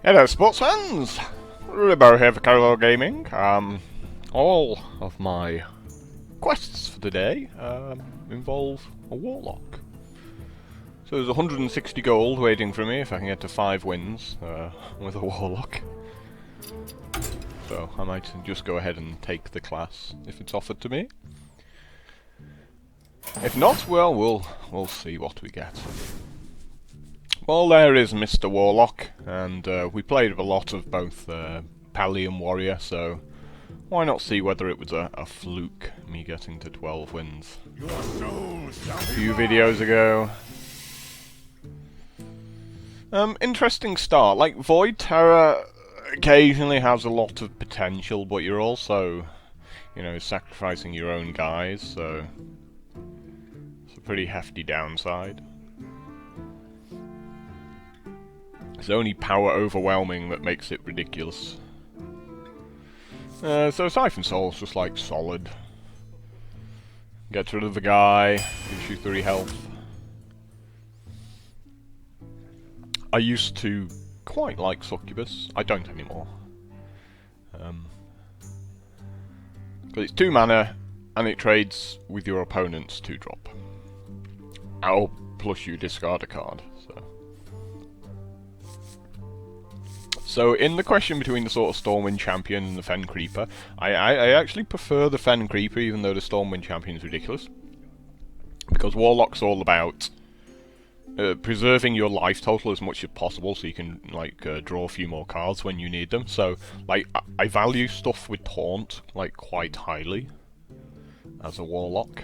Hello, sports fans! Ribbo here for Carlo Gaming. All of my quests for today involve a warlock. So there's 160 gold waiting for me if I can get to 5 wins with a warlock. So I might just go ahead and take the class if it's offered to me. If not, well, we'll see what we get. Well, there is Mr. Warlock, and we played a lot of both Pally and Warrior, so why not see whether it was a fluke, me getting to 12 wins a few videos ago. Interesting start. Like, Void Terror occasionally has a lot of potential, but you're also, you know, sacrificing your own guys, so it's a pretty hefty downside. It's only power overwhelming that makes it ridiculous. So Siphon Soul's just like solid. Gets rid of the guy, gives you 3 health. I used to quite like Succubus. I don't anymore. But it's 2 mana, and it trades with your opponent's 2-drop. Oh, plus you discard a card. So in the question between the sort of Stormwind Champion and the Fen Creeper, I actually prefer the Fen Creeper, even though the Stormwind Champion is ridiculous. Because Warlock's all about preserving your life total as much as possible, so you can like draw a few more cards when you need them. So like I value stuff with Taunt like quite highly as a Warlock.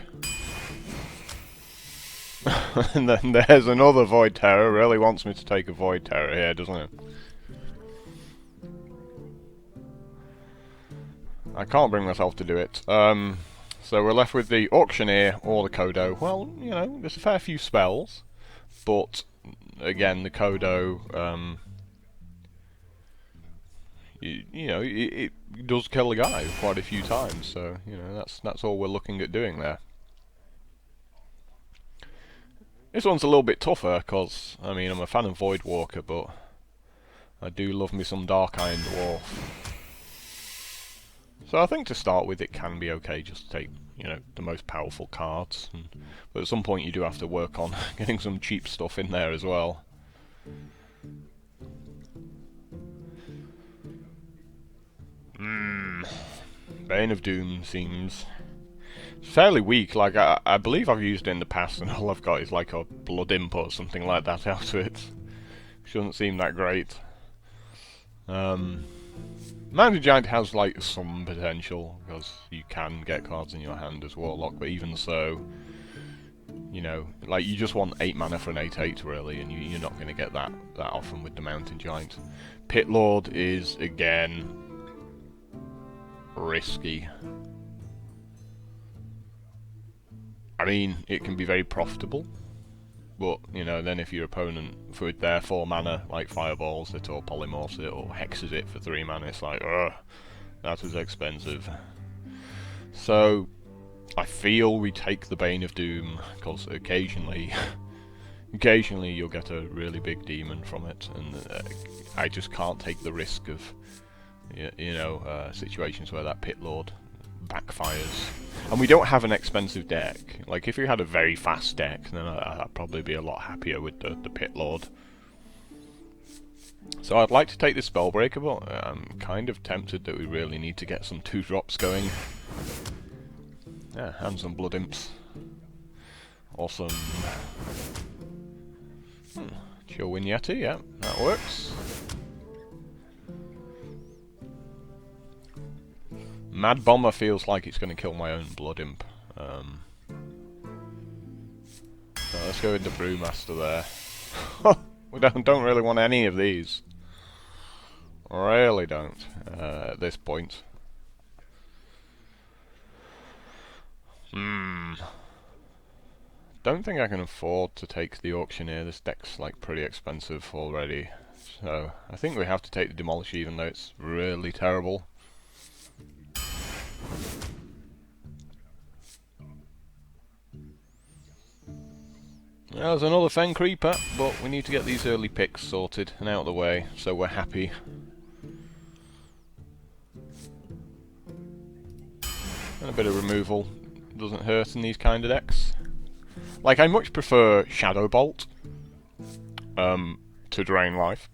And then there's another Void Terror. Really wants me to take a Void Terror here, doesn't it? I can't bring myself to do it. So we're left with the Auctioneer or the Kodo. Well, you know, there's a fair few spells, but again, the Kodo, you know, it does kill a guy quite a few times. So you know, that's all we're looking at doing there. This one's a little bit tougher because I mean I'm a fan of Voidwalker, but I do love me some Dark Iron Dwarf. So I think to start with it can be okay just to take, you know, the most powerful cards. But at some point you do have to work on getting some cheap stuff in there as well. Bane of Doom seems fairly weak. Like, I believe I've used it in the past and all I've got is like a Blood Imp or something like that out of it. Which doesn't seem that great. Mountain Giant has like some potential because you can get cards in your hand as Warlock, but even so, you know, like you just want 8 mana for an 8/8 really, and you're not going to get that often with the Mountain Giant. Pit Lord is again risky. I mean, it can be very profitable, but you know, then if your opponent for their 4 mana like fireballs it or polymorphs it or hexes it for 3 mana, it's like, ugh, that was expensive. So I feel we take the Bane of Doom because occasionally you'll get a really big demon from it, and I just can't take the risk of you know situations where that Pit Lord backfires. And we don't have an expensive deck. Like, if you had a very fast deck, then I'd probably be a lot happier with the Pit Lord. So I'd like to take this Spellbreaker, but I'm kind of tempted that we really need to get some 2-drops going. Yeah, and some Blood Imps. Awesome. Chill-Win Yeti, yeah, that works. Mad Bomber feels like it's going to kill my own Blood Imp. So let's go into Brewmaster there. We don't really want any of these. Really don't at this point. Don't think I can afford to take the Auctioneer. This deck's like pretty expensive already. So I think we have to take the Demolish even though it's really terrible. There's another Fen Creeper, but we need to get these early picks sorted and out of the way, so we're happy. And a bit of removal doesn't hurt in these kind of decks. Like, I much prefer Shadow Bolt to drain life.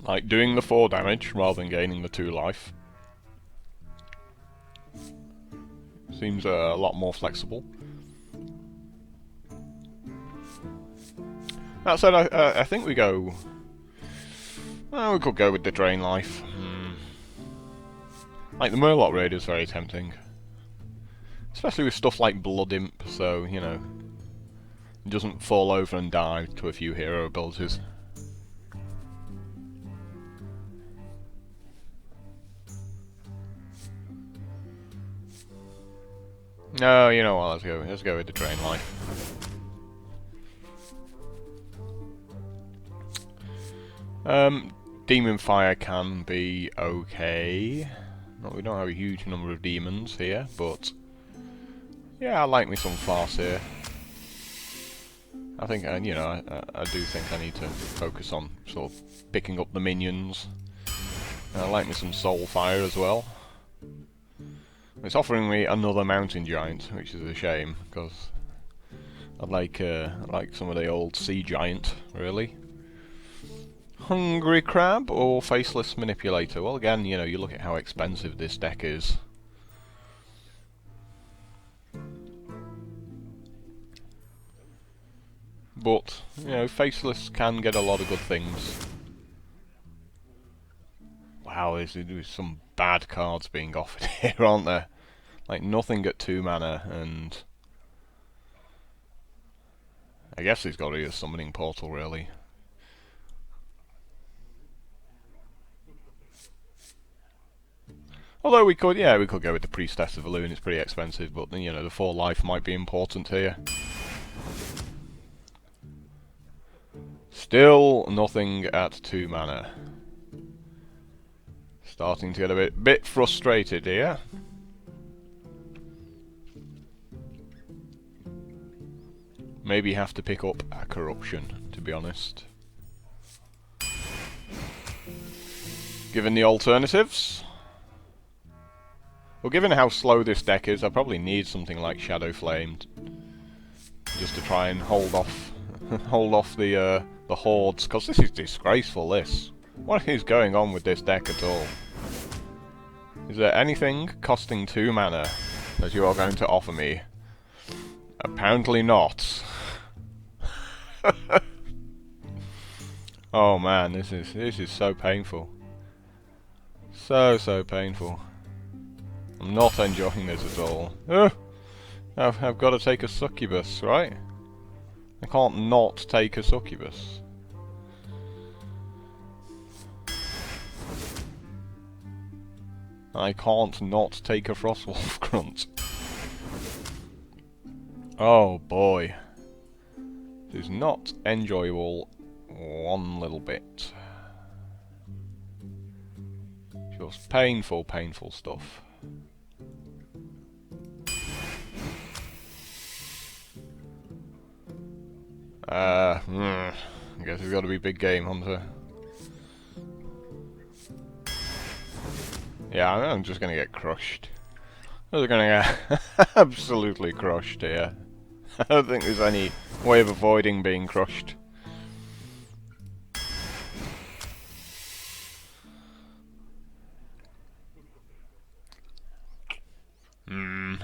Like, doing the 4 damage rather than gaining the 2 life. Seems a lot more flexible. That said, I think we go... Well, we could go with the drain life. Like, the Murloc Raid is very tempting. Especially with stuff like Blood Imp, so, you know, it doesn't fall over and die to a few hero abilities. No, you know what, let's go with the drain life. Demon Fire can be okay. We don't have a huge number of demons here, but yeah, I like me some Farce here. I think, you know, I do think I need to focus on sort of picking up the minions. And I like me some Soulfire as well. It's offering me another Mountain Giant, which is a shame, because I like some of the old Sea Giant, really. Hungry Crab or Faceless Manipulator? Well, again, you know, you look at how expensive this deck is. But, you know, Faceless can get a lot of good things. Wow, there's some bad cards being offered here, aren't there? Like, nothing at 2 mana, and... I guess he's got to use Summoning Portal, really. Although we could go with the Priestess of Elune, it's pretty expensive, but, you know, the 4 life might be important here. Still nothing at 2 mana. Starting to get a bit frustrated here. Maybe have to pick up a Corruption, to be honest. Given the alternatives... Well, given how slow this deck is, I probably need something like Shadow Flame just to try and hold off the hordes, because this is disgraceful, this. What is going on with this deck at all? Is there anything costing 2 mana that you are going to offer me? Apparently not. Oh man, this is so painful. So painful. I'm not enjoying this at all. I've got to take a succubus, right? I can't not take a succubus. I can't not take a Frostwolf Grunt. Oh boy. This is not enjoyable one little bit. Just painful, painful stuff. I guess it's got to be Big Game Hunter. Yeah, I'm just gonna get crushed. I'm gonna get absolutely crushed here. I don't think there's any way of avoiding being crushed.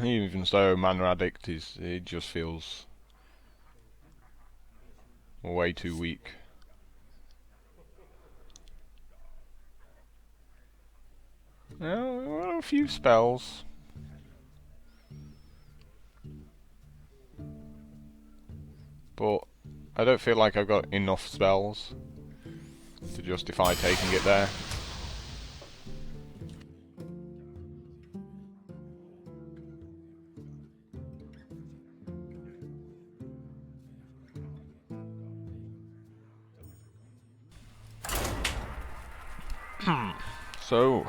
Even so, Mana Addict it just feels way too weak. Well, a few spells. But I don't feel like I've got enough spells to justify taking it there. So,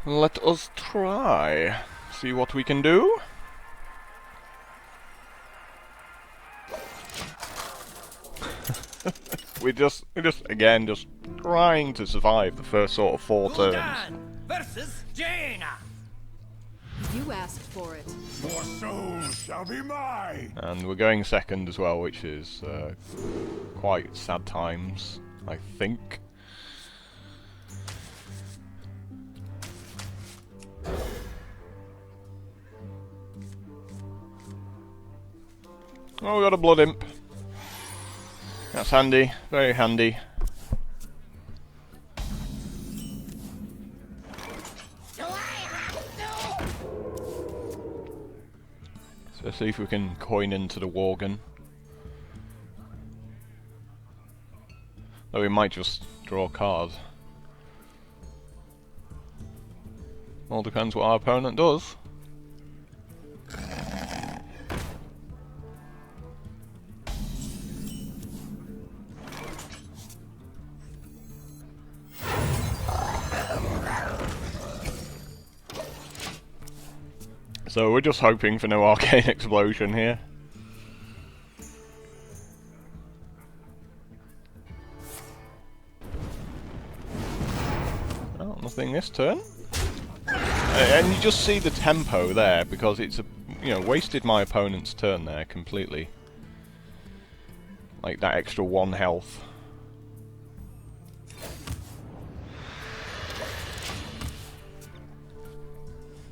let us try. See what we can do. we're just again just trying to survive the first sort of 4 turns. Versus Jaina. You asked for it. Your soul shall be mine! And we're going second as well, which is quite sad times, I think. Oh, we got a blood imp. That's handy, very handy. So let's see if we can coin into the Worgen. Though we might just draw a card. All depends what our opponent does. So we're just hoping for no arcane explosion here. Oh, nothing this turn. And you just see the tempo there, because it's wasted my opponent's turn there completely. Like that extra 1 health.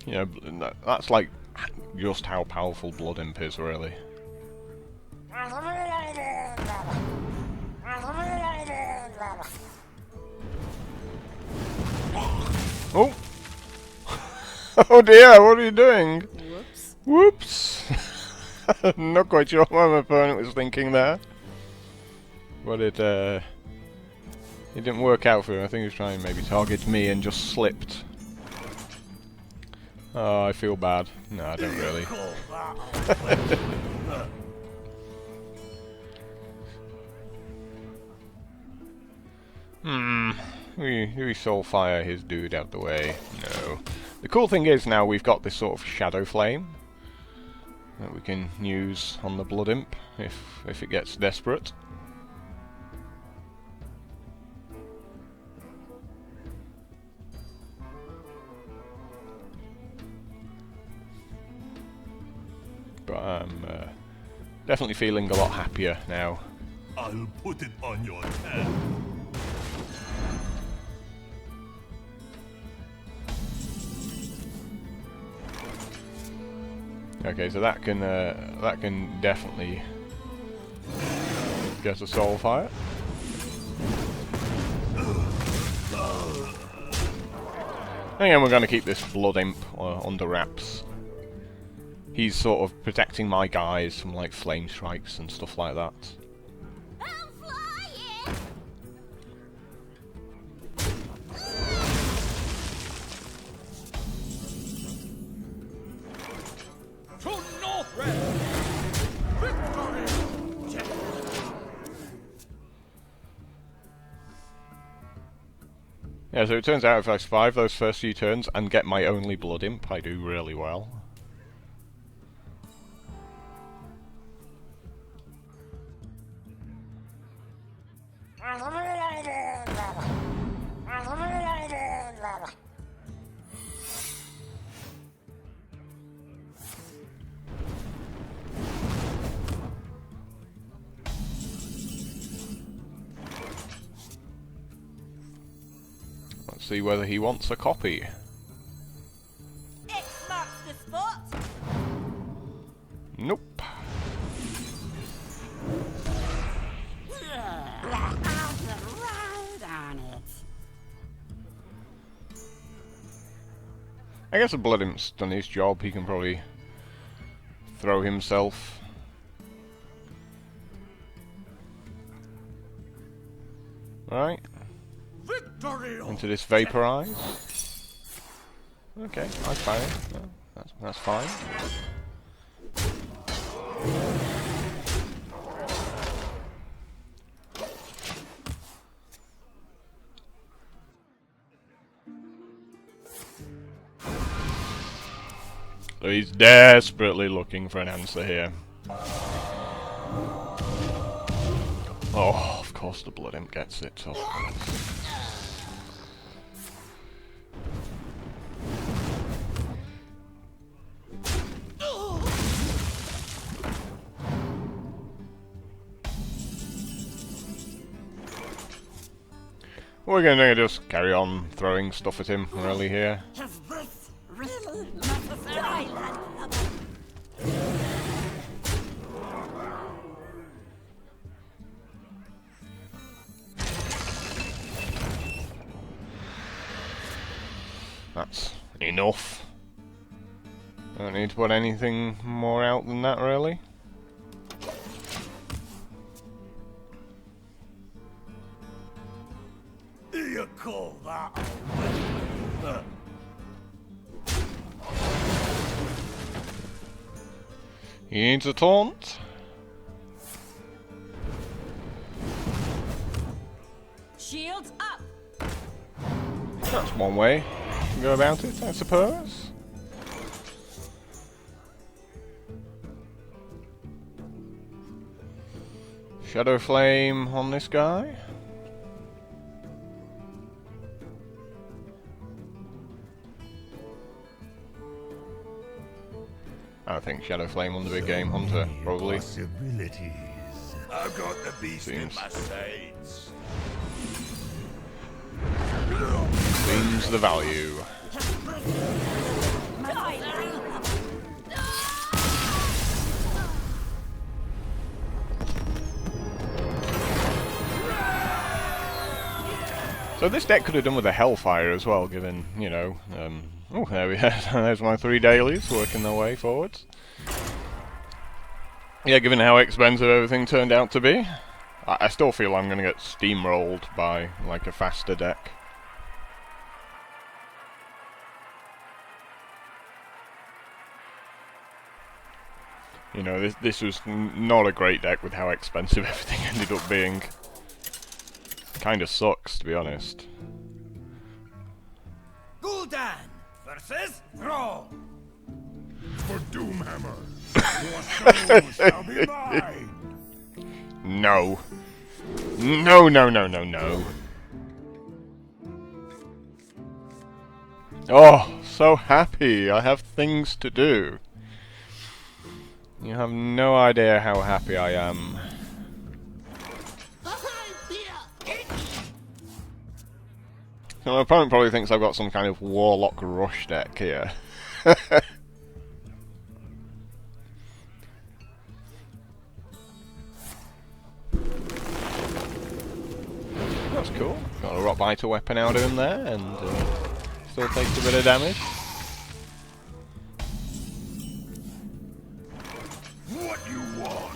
You know, that's like just how powerful Blood Imp is, really. Oh! Oh dear, what are you doing? Whoops. Whoops! Not quite sure what my opponent was thinking there. But it didn't work out for him. I think he was trying to maybe target me and just slipped. Oh, I feel bad. No, I don't really. Do we Soulfire his dude out the way? No. The cool thing is now we've got this sort of Shadow Flame that we can use on the Blood Imp if it gets desperate. But I'm definitely feeling a lot happier now. I'll put it on your head. Okay, so that can definitely get a Soulfire. Again, we're going to keep this Blood Imp under wraps. He's sort of protecting my guys from like flame strikes and stuff like that. I'm flying! To Northrend. Victory. Yeah, so it turns out if I survive those first few turns and get my only Blood Imp, I do really well. Let's see whether he wants a copy. X marks the spot. Nope. I guess a Blood Imp's done his job. He can probably throw himself. Right. Victory. Into this Vaporize. Okay, that's fine. No, that's fine. So he's desperately looking for an answer here. Oh, of course the Blood Imp gets it, so... We're gonna just carry on throwing stuff at him, really, here. Is this really necessary? That's enough. Don't need to put anything more out than that, really. You call that a He needs a taunt. Shields up. That's one way to go about it, I suppose. Shadow Flame on this guy. I think Shadow Flame on the big game hunter, probably. possibilities. I've got the beast in Seems- my sights. Seems the value. So this deck could have done with a Hellfire as well, given, you know, oh, there we are. There's my 3 dailies working their way forwards. Yeah, given how expensive everything turned out to be, I still feel I'm going to get steamrolled by, like, a faster deck. You know, this was not a great deck with how expensive everything ended up being. Kinda sucks, to be honest. Gul'dan versus Thrall. For Doomhammer, your soul shall be mine. No. No, no, no, no, no. Oh, so happy. I have things to do. You have no idea how happy I am. So my opponent probably thinks I've got some kind of Warlock Rush deck here. That's cool. Got a Rock Biter weapon out of him there, and still takes a bit of damage. What you want?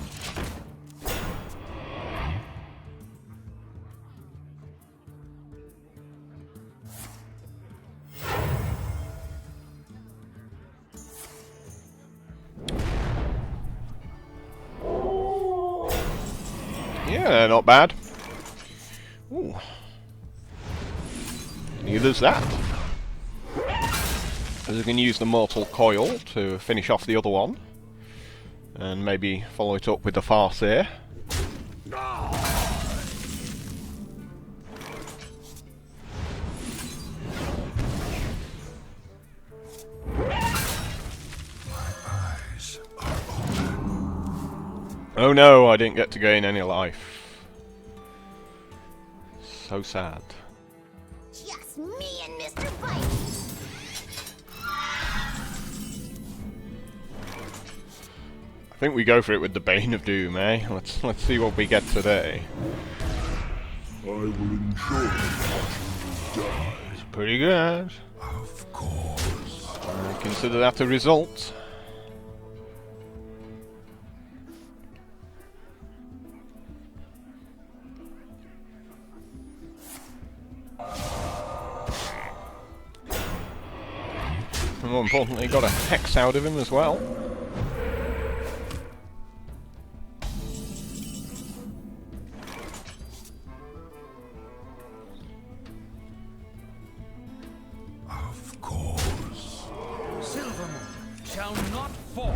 Yeah, not bad. Ooh. Neither's that. As we can use the Mortal Coil to finish off the other one. And maybe follow it up with the Farseer. Eyes are open. Oh no, I didn't get to gain any life. So sad. Just me and Mr. Bite. I think we go for it with the Bane of Doom, eh? Let's see what we get today. I will enjoy watching you die. It's pretty good. Of course. I consider that a result. And more importantly, got a Hex out of him as well. Of course. Silvermoon shall not fall.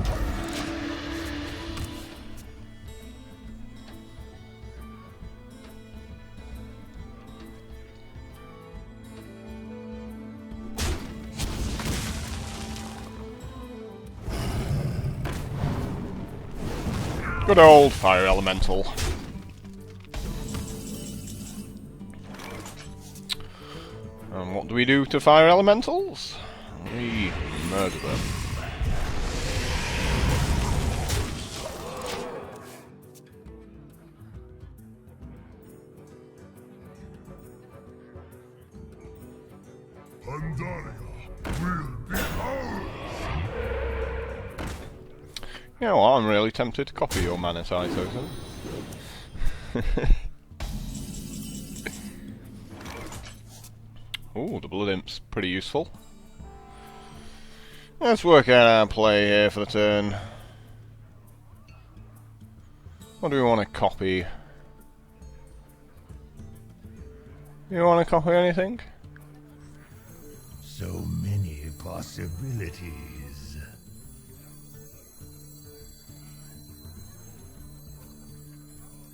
Good old fire elemental. And what do we do to fire elementals? We murder them. Pandaria will be ours! You know what, I'm really tempted to copy your mana size, Ozen. Ooh, the Blood Imp's pretty useful. Let's work out our play here for the turn. What do we want to copy? You want to copy anything? So many possibilities.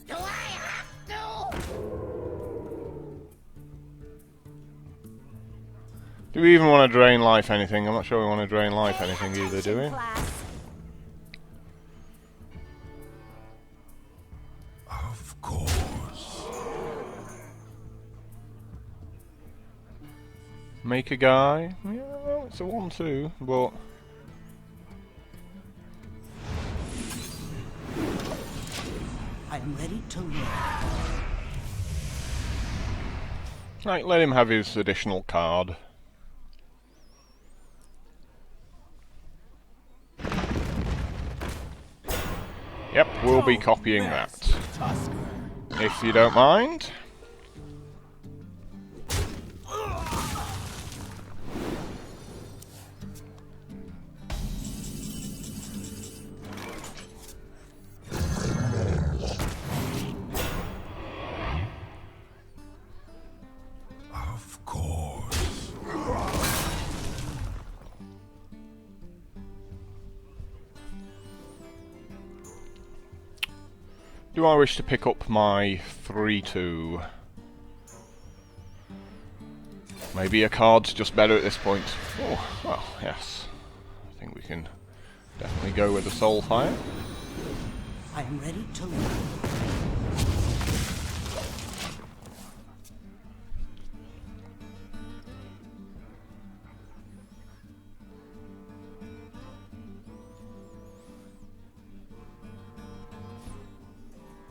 Do I have to? Do we even want to drain life anything? I'm not sure we want to drain life anything either, do we? Class. Of course. Make a guy? Yeah, well, it's a 1-2, but... I'm ready to learn. Right, let him have his additional card. Yep, we'll be copying that. If you don't mind. Of course. Do I wish to pick up my 3-2? Maybe a card's just better at this point. Oh, well, yes. I think we can definitely go with the Soulfire. I am ready to learn.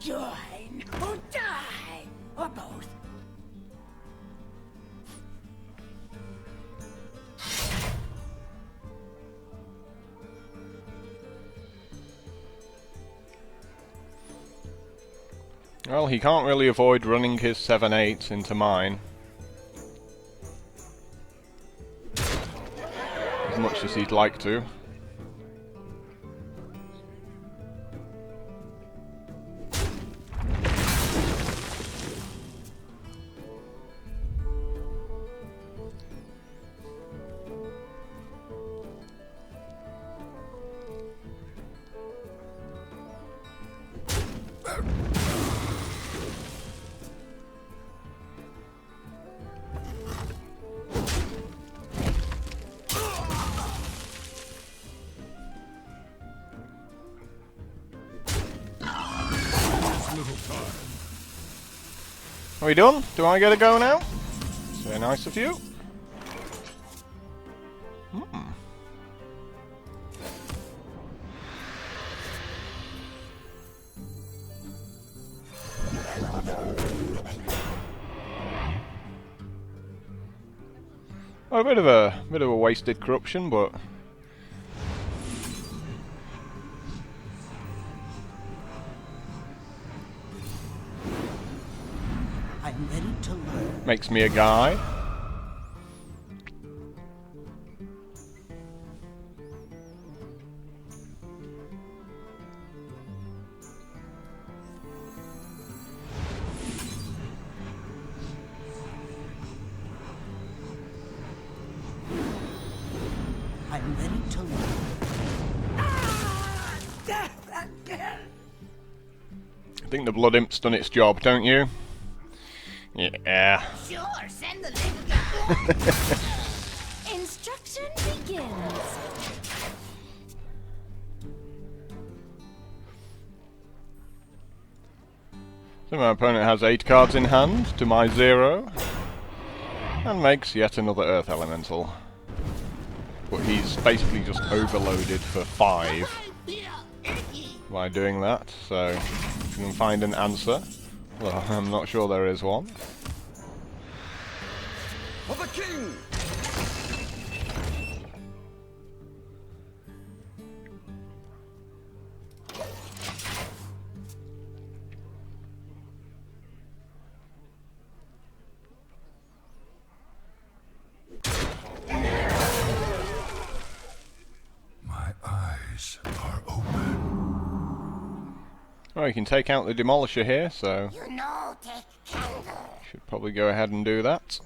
Join or die, or both. Well, he can't really avoid running his 7/8 into mine. As much as he'd like to. Are we done? Do I get a go now? It's very nice of you. Oh, a bit of a wasted corruption, but I'm ready to learn. makes me a guy. I'm ready to learn. Death again. I think the Blood Imp's done its job, don't you? Yeah. Sure, send the little Instruction begins. So my opponent has 8 cards in hand to my 0, and makes yet another Earth Elemental. But he's basically just overloaded for 5 by doing that, so if you can find an answer. Well, I'm not sure there is one. For the king! My eyes are open. Oh, you can take out the Demolisher here, so You know, take candle. should probably go ahead and do that.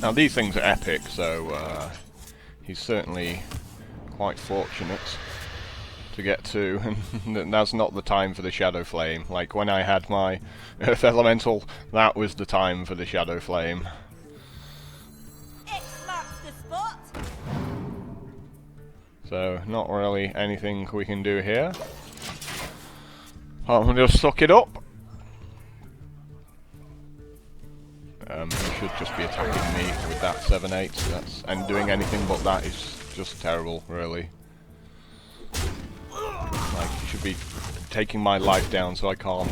Now these things are epic, so he's certainly quite fortunate to get to, and that's not the time for the Shadow Flame. Like when I had my Earth Elemental, that was the time for the Shadow Flame. X marks the spot. So not really anything we can do here. I'll just suck it up. He should just be attacking me with that 7/8. And doing anything but that is just terrible, really. Like, he should be taking my life down so I can't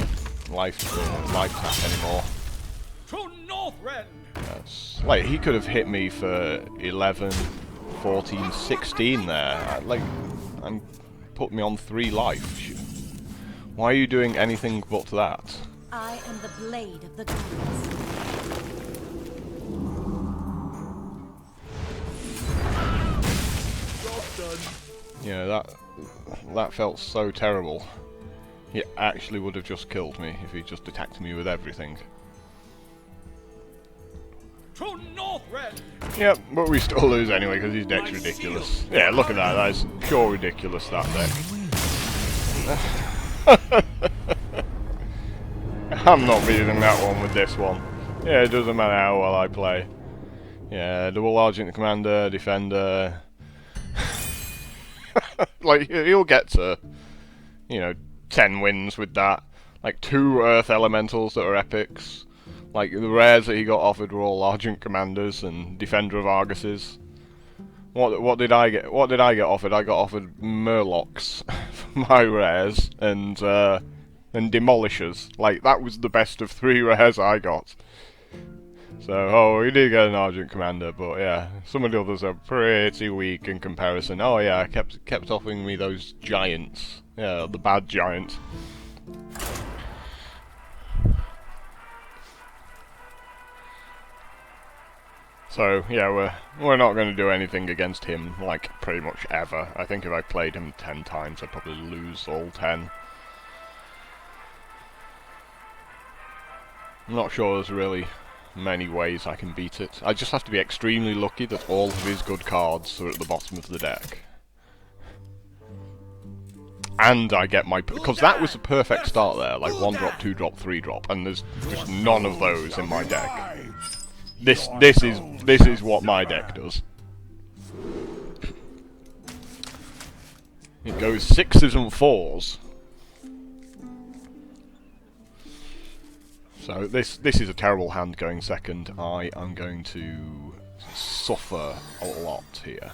life tap anymore. To Northrend! That's, like, he could have hit me for 11, 14, 16 there. And put me on 3 life. Why are you doing anything but that? I am the blade of the gods. Yeah, that felt so terrible. He actually would have just killed me if he just attacked me with everything. To Northrend! Yep, but we still lose anyway because his deck's ridiculous. Yeah, look at that. That is pure ridiculous, that deck. I'm not beating that one with this one. Yeah, it doesn't matter how well I play. Yeah, double Argent Commander, Defender. Like, he'll get to, 10 wins with that. Like, 2 Earth Elementals that are epics. Like, the rares that he got offered were all Argent Commanders and Defender of Arguses. What did I get? What did I get offered? I got offered Murlocs for my rares and Demolishers. Like, that was the best of 3 rares I got. So, we did get an Argent Commander, but yeah, some of the others are pretty weak in comparison. Oh yeah, kept offering me those giants. Yeah, the bad giant. So yeah, we're not going to do anything against him, like, pretty much ever. I think if I played him 10 times, I'd probably lose all 10. I'm not sure there's really many ways I can beat it. I just have to be extremely lucky that all of his good cards are at the bottom of the deck. And I get my... because that was a perfect start there, like 1 drop, 2 drop, 3 drop, and there's just none of those in my deck. This is what my deck does. It goes 6s and 4s. So this is a terrible hand going second. I am going to suffer a lot here.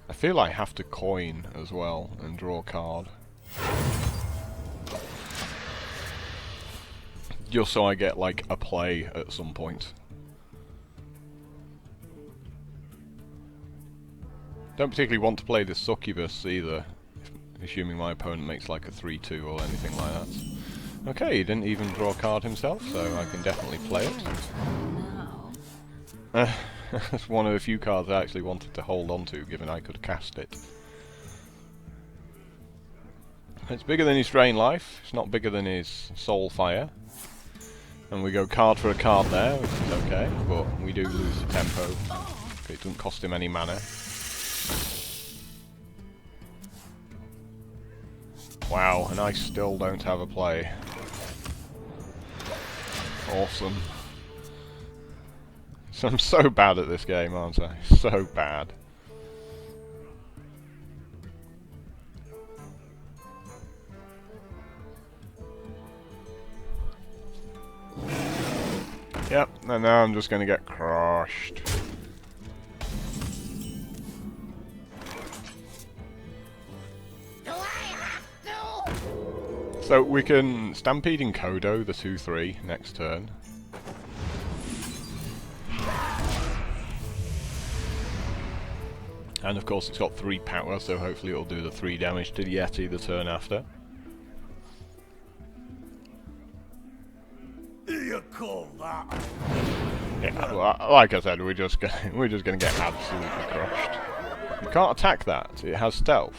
I feel I have to coin as well and draw a card. Just so I get, like, a play at some point. Don't particularly want to play the Succubus either, assuming my opponent makes like a 3-2 or anything like that. Okay, he didn't even draw a card himself, so I can definitely play it. That's one of the few cards I actually wanted to hold on to, given I could cast it. It's bigger than his Drain Life, it's not bigger than his Soul Fire. And we go card for a card there, which is okay, but we do lose the tempo. It doesn't cost him any mana. Wow, and I still don't have a play. Awesome. So I'm so bad at this game, aren't I? So bad. Yep, and now I'm just gonna get crushed. Do I have to? So we can Stampede and Kodo, the 2-3, next turn. And of course it's got 3 power, so hopefully it'll do the 3 damage to the Yeti the turn after. You call that? Yeah, well, like I said, we're just gonna get absolutely crushed. You can't attack that. It has stealth.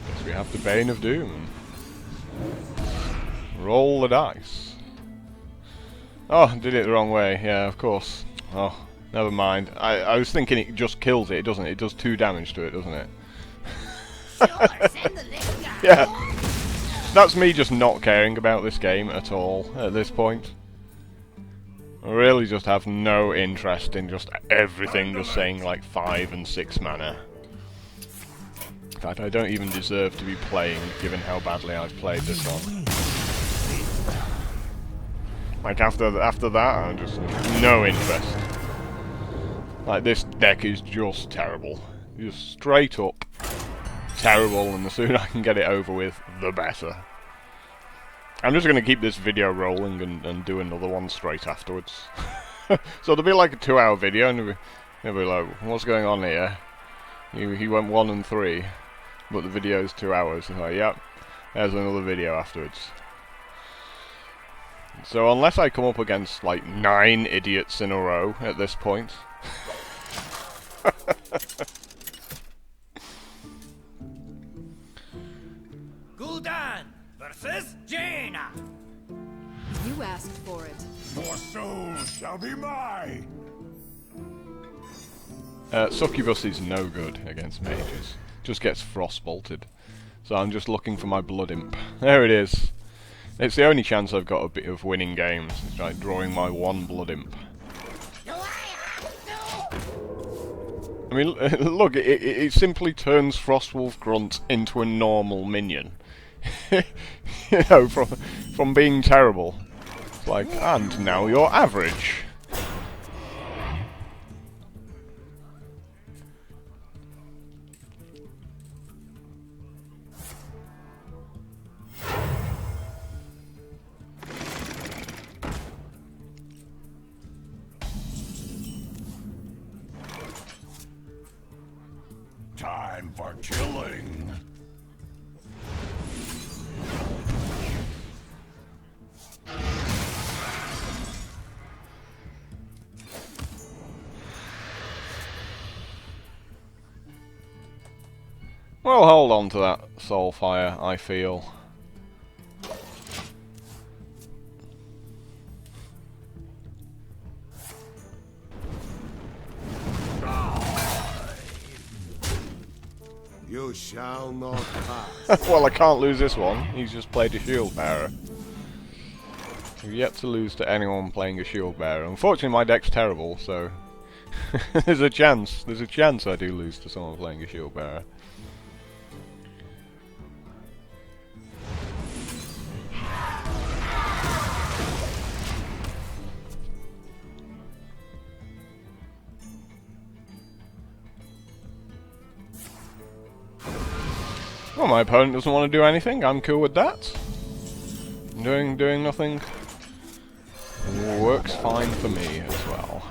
Guess we have the Bane of Doom. Roll the dice. Oh, did it the wrong way. Yeah, of course. Oh, never mind. I was thinking it just kills it. It doesn't. It does 2 damage to it, doesn't it? Sure, send the little guy. Yeah. That's me just not caring about this game at all at this point. I really just have no interest in just everything just saying like 5 and 6 mana. In fact, I don't even deserve to be playing given how badly I've played this one. Like after that, I'm just no interest. Like this deck is just terrible. Just straight up terrible, and the sooner I can get it over with, the better. I'm just going to keep this video rolling and do another one straight afterwards. So there'll be like a 2-hour video, and they'll be like, what's going on here? He went 1 and 3, but the video's 2 hours. It's like, yep, there's another video afterwards. So unless I come up against like 9 idiots in a row at this point... Gul'dan versus Jaina. You asked for it. Your soul shall be mine. Succubus is no good against mages. Just gets frost bolted. So I'm just looking for my Blood Imp. There it is. It's the only chance I've got a bit of winning games. It's like drawing my 1 Blood Imp. Do I have to? I mean, look, it simply turns Frostwolf Grunt into a normal minion. You know, from being terrible. It's like, and now you're average. Time for killing. Well, hold on to that Soulfire, I feel. You shall not pass. Well, I can't lose this one. He's just played a Shield Bearer. I've yet to lose to anyone playing a Shield Bearer. Unfortunately, my deck's terrible, so... there's a chance I do lose to someone playing a Shield Bearer. Well, my opponent doesn't want to do anything. I'm cool with that. Doing nothing works fine for me as well.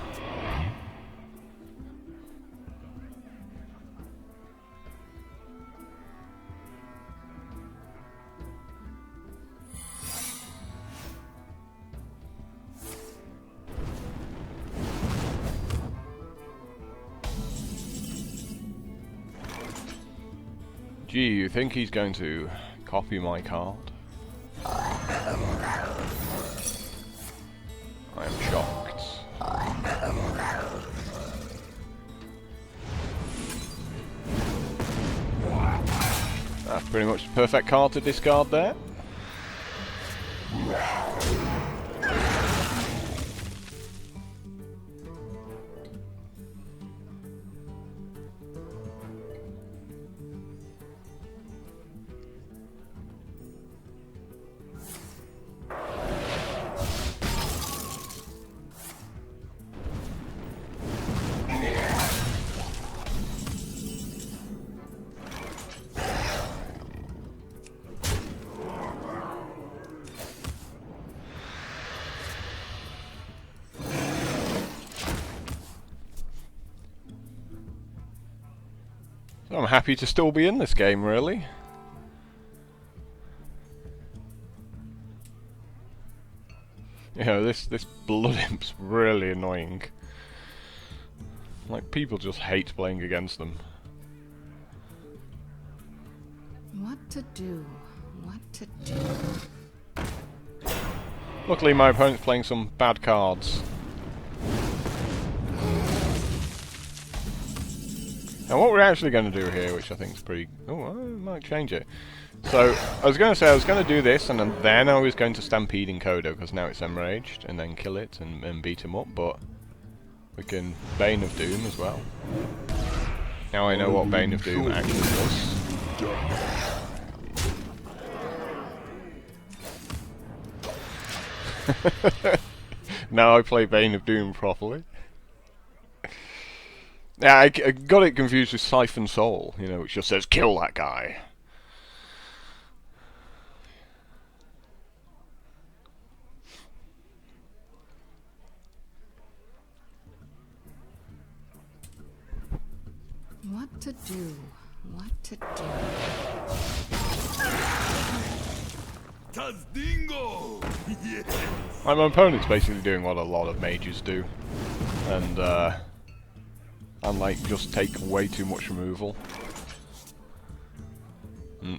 Gee, you think he's going to copy my card? I am shocked. pretty much the perfect card to discard there. I'm happy to still be in this game, really. You know, this Blood Imp's really annoying. Like, people just hate playing against them. What to do? What to do? Luckily, my opponent's playing some bad cards. Now what we're actually going to do here, which I think is pretty... Oh, I might change it. So, I was going to say I was going to do this, and then I was going to Stampede Encoder, because now it's enraged, and then kill it and beat him up, but we can Bane of Doom as well. Now I know what Bane of Doom actually does. Now I play Bane of Doom properly. Yeah, I got it confused with Siphon Soul, you know, which just says, kill that guy. What to do? What to do? Tazdingo! Yes! My opponent's basically doing what a lot of mages do. And like, just take way too much removal.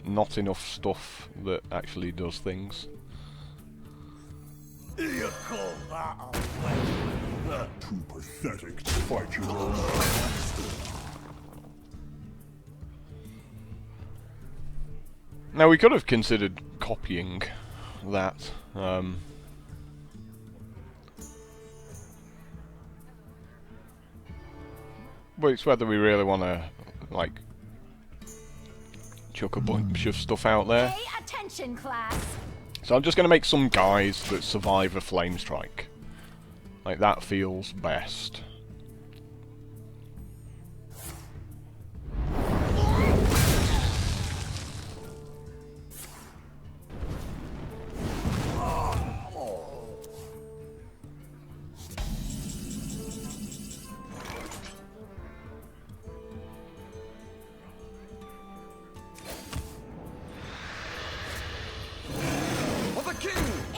Not enough stuff that actually does things. You call that a win? Too pathetic to fight your own master. Now we could have considered copying that. But it's whether we really want to, like, chuck a bunch of stuff out there. Pay attention, class. So I'm just going to make some guys that survive a flame strike. Like, that feels best.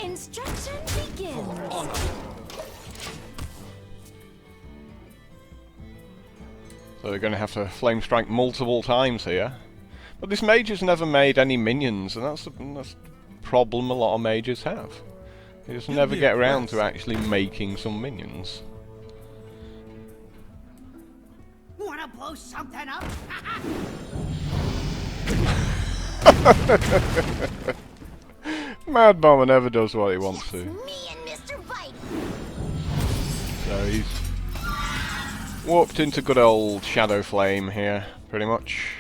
Instruction begins. So they're going to have to flame strike multiple times here. But this mage has never made any minions, and that's the problem a lot of mages have. They just never get around to actually making some minions. Wanna blow something up? Mad Bomber never does what he wants to. Me and Mr. Bite. So he's walked into good old Shadow Flame here, pretty much.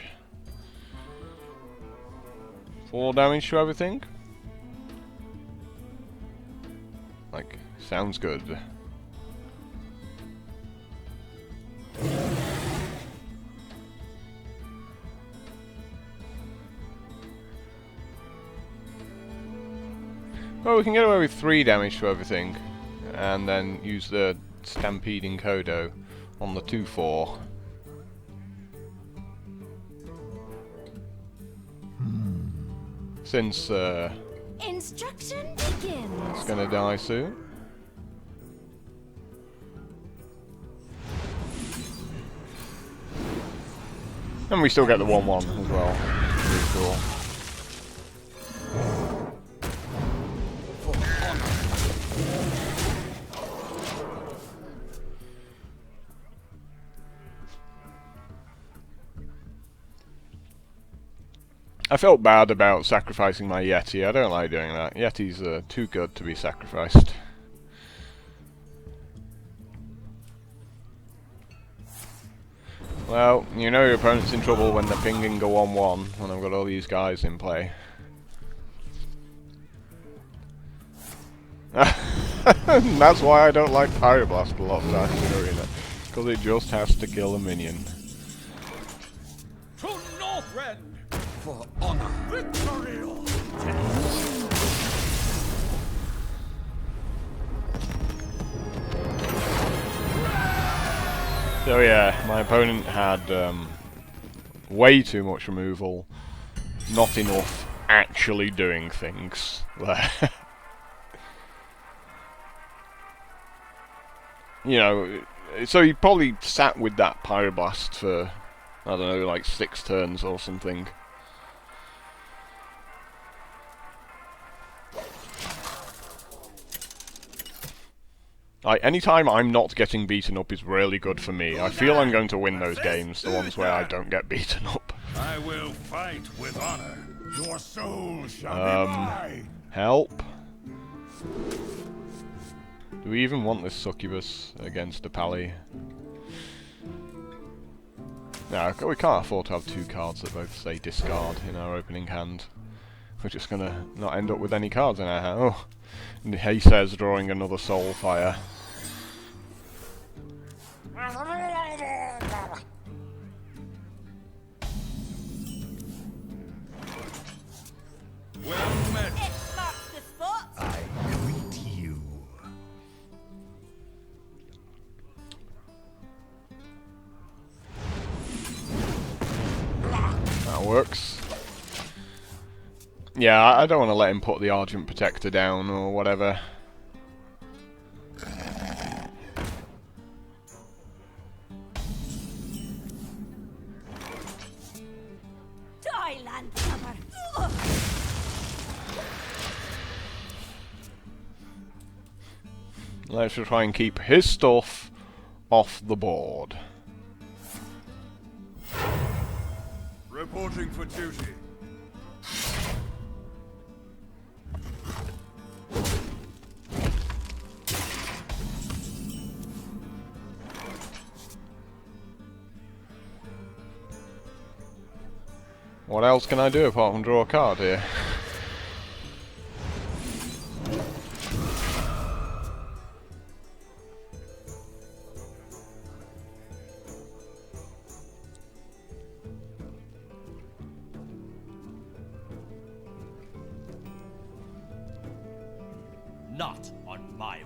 4 damage to everything. Like, sounds good. Well, we can get away with 3 damage to everything, and then use the Stampede Encoder on the 2/4. Since Instruction begins. it's gonna die soon. And we still get the 1/1 as well. Pretty cool. I felt bad about sacrificing my Yeti. I don't like doing that. Yetis are too good to be sacrificed. Well, you know your opponent's in trouble when they're pinging a 1-1, when I've got all these guys in play. That's why I don't like Pyroblast a lot of times in Arena. Because it just has to kill a minion. To Northrend! For honor! Victory! So yeah, my opponent had way too much removal, not enough actually doing things there. You know, so he probably sat with that Pyroblast for, I don't know, like 6 turns or something. Like, anytime I'm not getting beaten up is really good for me. I feel I'm going to win those games, the ones where I don't get beaten up. I will fight with honor. Your soul shall be mine. Help. Do we even want this Succubus against a Pally? No, we can't afford to have 2 cards that both say discard in our opening hand. We're just gonna not end up with any cards in our hand. Oh, and he says drawing another Soulfire. Well met. It marks the spot. I greet you. That works. Yeah, I don't want to let him put the Argent Protector down or whatever. Die, landlubber. Ugh. Let's just try and keep his stuff off the board. Reporting for duty. What else can I do apart from draw a card here? Not on my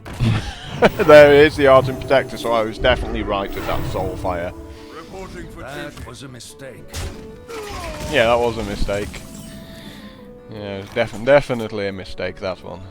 There is the Argent Protector, so I was definitely right with that Soulfire. reporting for duty. That was a mistake. Yeah, that was a mistake. Yeah, it was definitely a mistake, that one.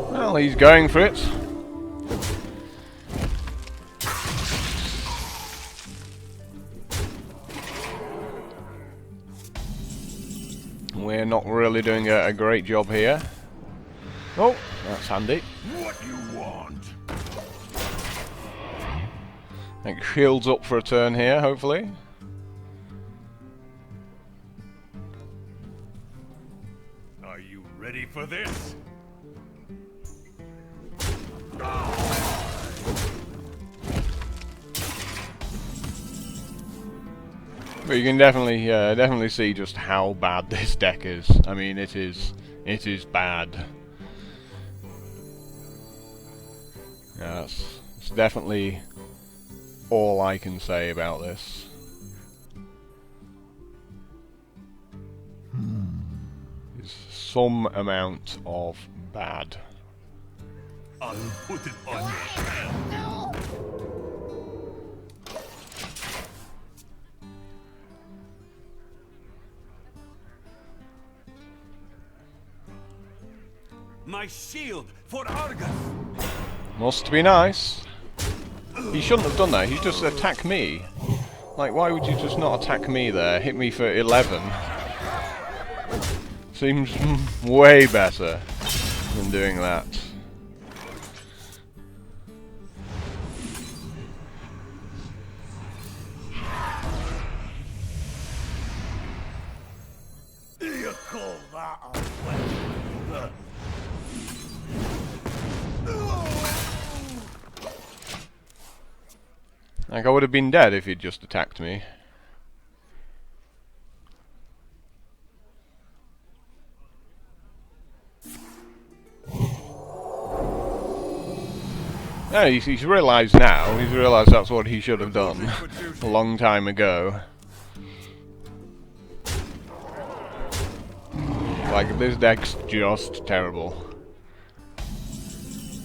Well, he's going for it. We're not really doing a great job here. Oh, that's handy. What you want? I think shields up for a turn here, hopefully. Are you ready for this? But you can definitely see just how bad this deck is. I mean, it is bad. Yeah, it's definitely all I can say about this. Is some amount of bad. I'll put it on your head. My shield for Argus! Must be nice. He shouldn't have done that. He just attacked me. Like, why would you just not attack me there? Hit me for 11. Seems way better than doing that. You call that a weapon? Like, I would have been dead if he'd just attacked me. No, he's realised now. He's realised that's what he should have done a long time ago. Like, this deck's just terrible.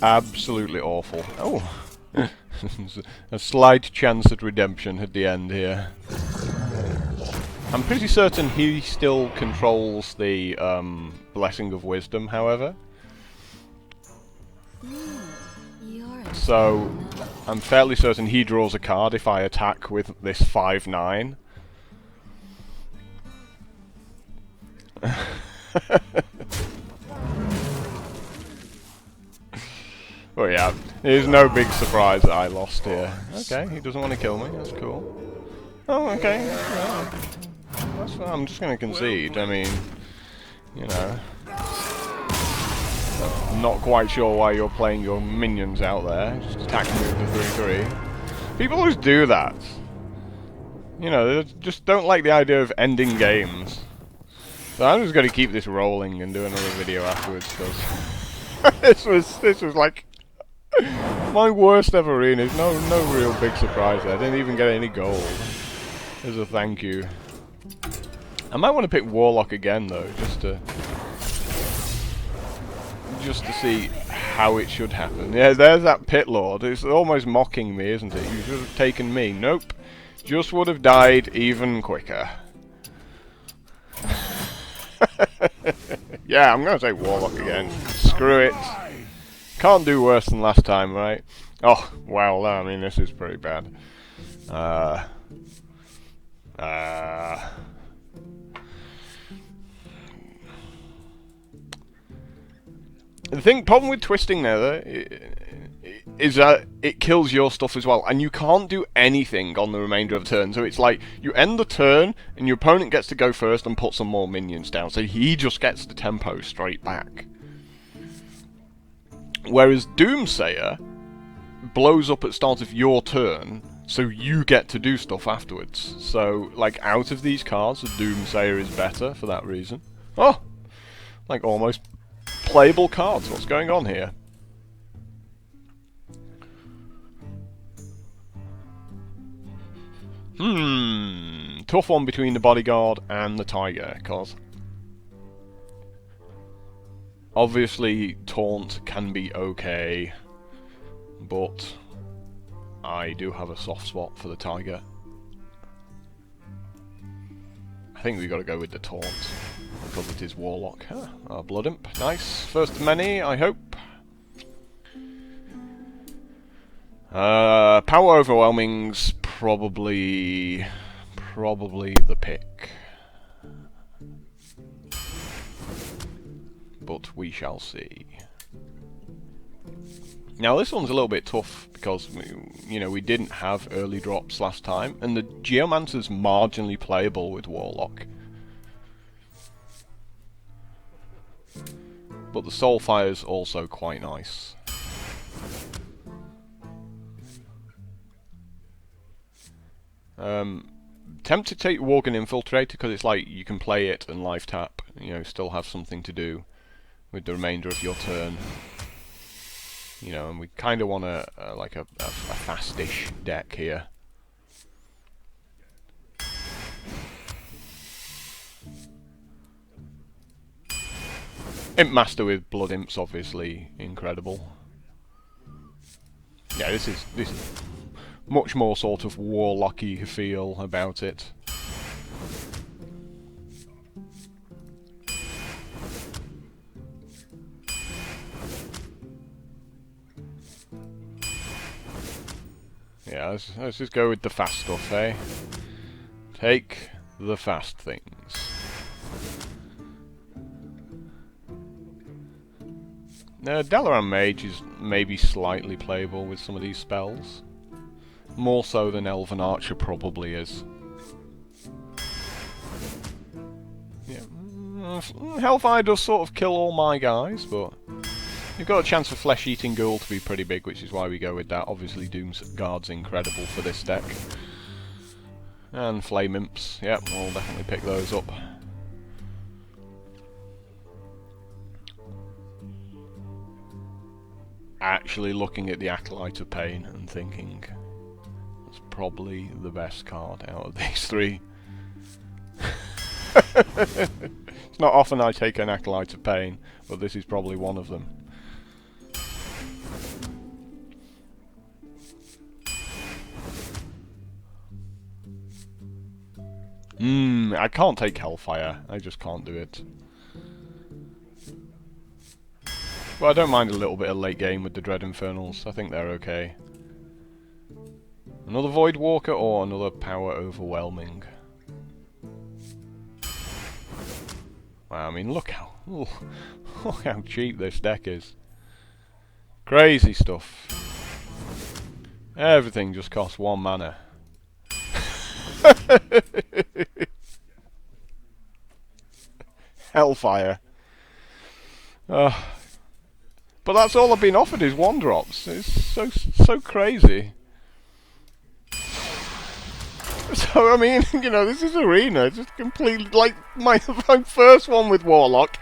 Absolutely awful. Oh! A slight chance at redemption at the end here. I'm pretty certain he still controls the Blessing of Wisdom, however. So, I'm fairly certain he draws a card if I attack with this 5/9. Well, yeah, it's no big surprise that I lost here. Okay, he doesn't want to kill me, that's cool. Oh, okay, yeah. That's fine. I'm just going to concede, I mean, you know. I'm not quite sure why you're playing your minions out there, just attacking me with the 3/3. People always do that. You know, they just don't like the idea of ending games. So I'm just going to keep this rolling and do another video afterwards, because this was like my worst ever arena. No real big surprise there. I didn't even get any gold as a thank you. I might want to pick Warlock again though, just to see how it should happen. Yeah, there's that Pit Lord. It's almost mocking me, isn't it? You should have taken me. Nope. Just would have died even quicker. Yeah, I'm gonna take Warlock again. Screw it. Can't do worse than last time, right? Oh, well, I mean, this is pretty bad. The problem with Twisting Nether is that it kills your stuff as well, and you can't do anything on the remainder of the turn. So it's like you end the turn, and your opponent gets to go first and put some more minions down. So he just gets the tempo straight back. Whereas Doomsayer blows up at the start of your turn, so you get to do stuff afterwards. So, like, out of these cards, the Doomsayer is better for that reason. Oh! Like, almost playable cards. What's going on here? Tough one between the Bodyguard and the Tiger, cause obviously Taunt can be okay, but I do have a soft spot for the Tiger. I think we got to go with the Taunt because it is Warlock. Our Blood Imp, nice. First of many, I hope. Power Overwhelming's probably the pick, but we shall see. Now this one's a little bit tough because, you know, we didn't have early drops last time, and the Geomancer's marginally playable with Warlock. But the Soulfire's also quite nice. Tempted to take Worgen Infiltrator because it's like you can play it and life tap, you know, still have something to do with the remainder of your turn. You know, and we kind of want a fastish deck here. Imp Master with Blood Imp's obviously incredible. Yeah, this is much more sort of Warlocky feel about it. Yeah, let's just go with the fast stuff, eh? Take the fast things. Dalaran Mage is maybe slightly playable with some of these spells. More so than Elven Archer probably is. Yeah. Hellfire does sort of kill all my guys, but you've got a chance for Flesh-Eating Ghoul to be pretty big, which is why we go with that. Obviously Doom's Guard's incredible for this deck. And Flame Imps, yep, we'll definitely pick those up. Actually looking at the Acolyte of Pain and thinking it's probably the best card out of these three. It's not often I take an Acolyte of Pain, but this is probably one of them. I can't take Hellfire, I just can't do it. Well, I don't mind a little bit of late game with the Dread Infernals. I think they're okay. Another Void Walker or another Power Overwhelming. Wow, I mean, look how cheap this deck is. Crazy stuff. Everything just costs 1 mana. Hellfire. But that's all I've been offered is 1-drops. It's so crazy. So I mean, you know, this is Arena. It's just completely like my first one with Warlock.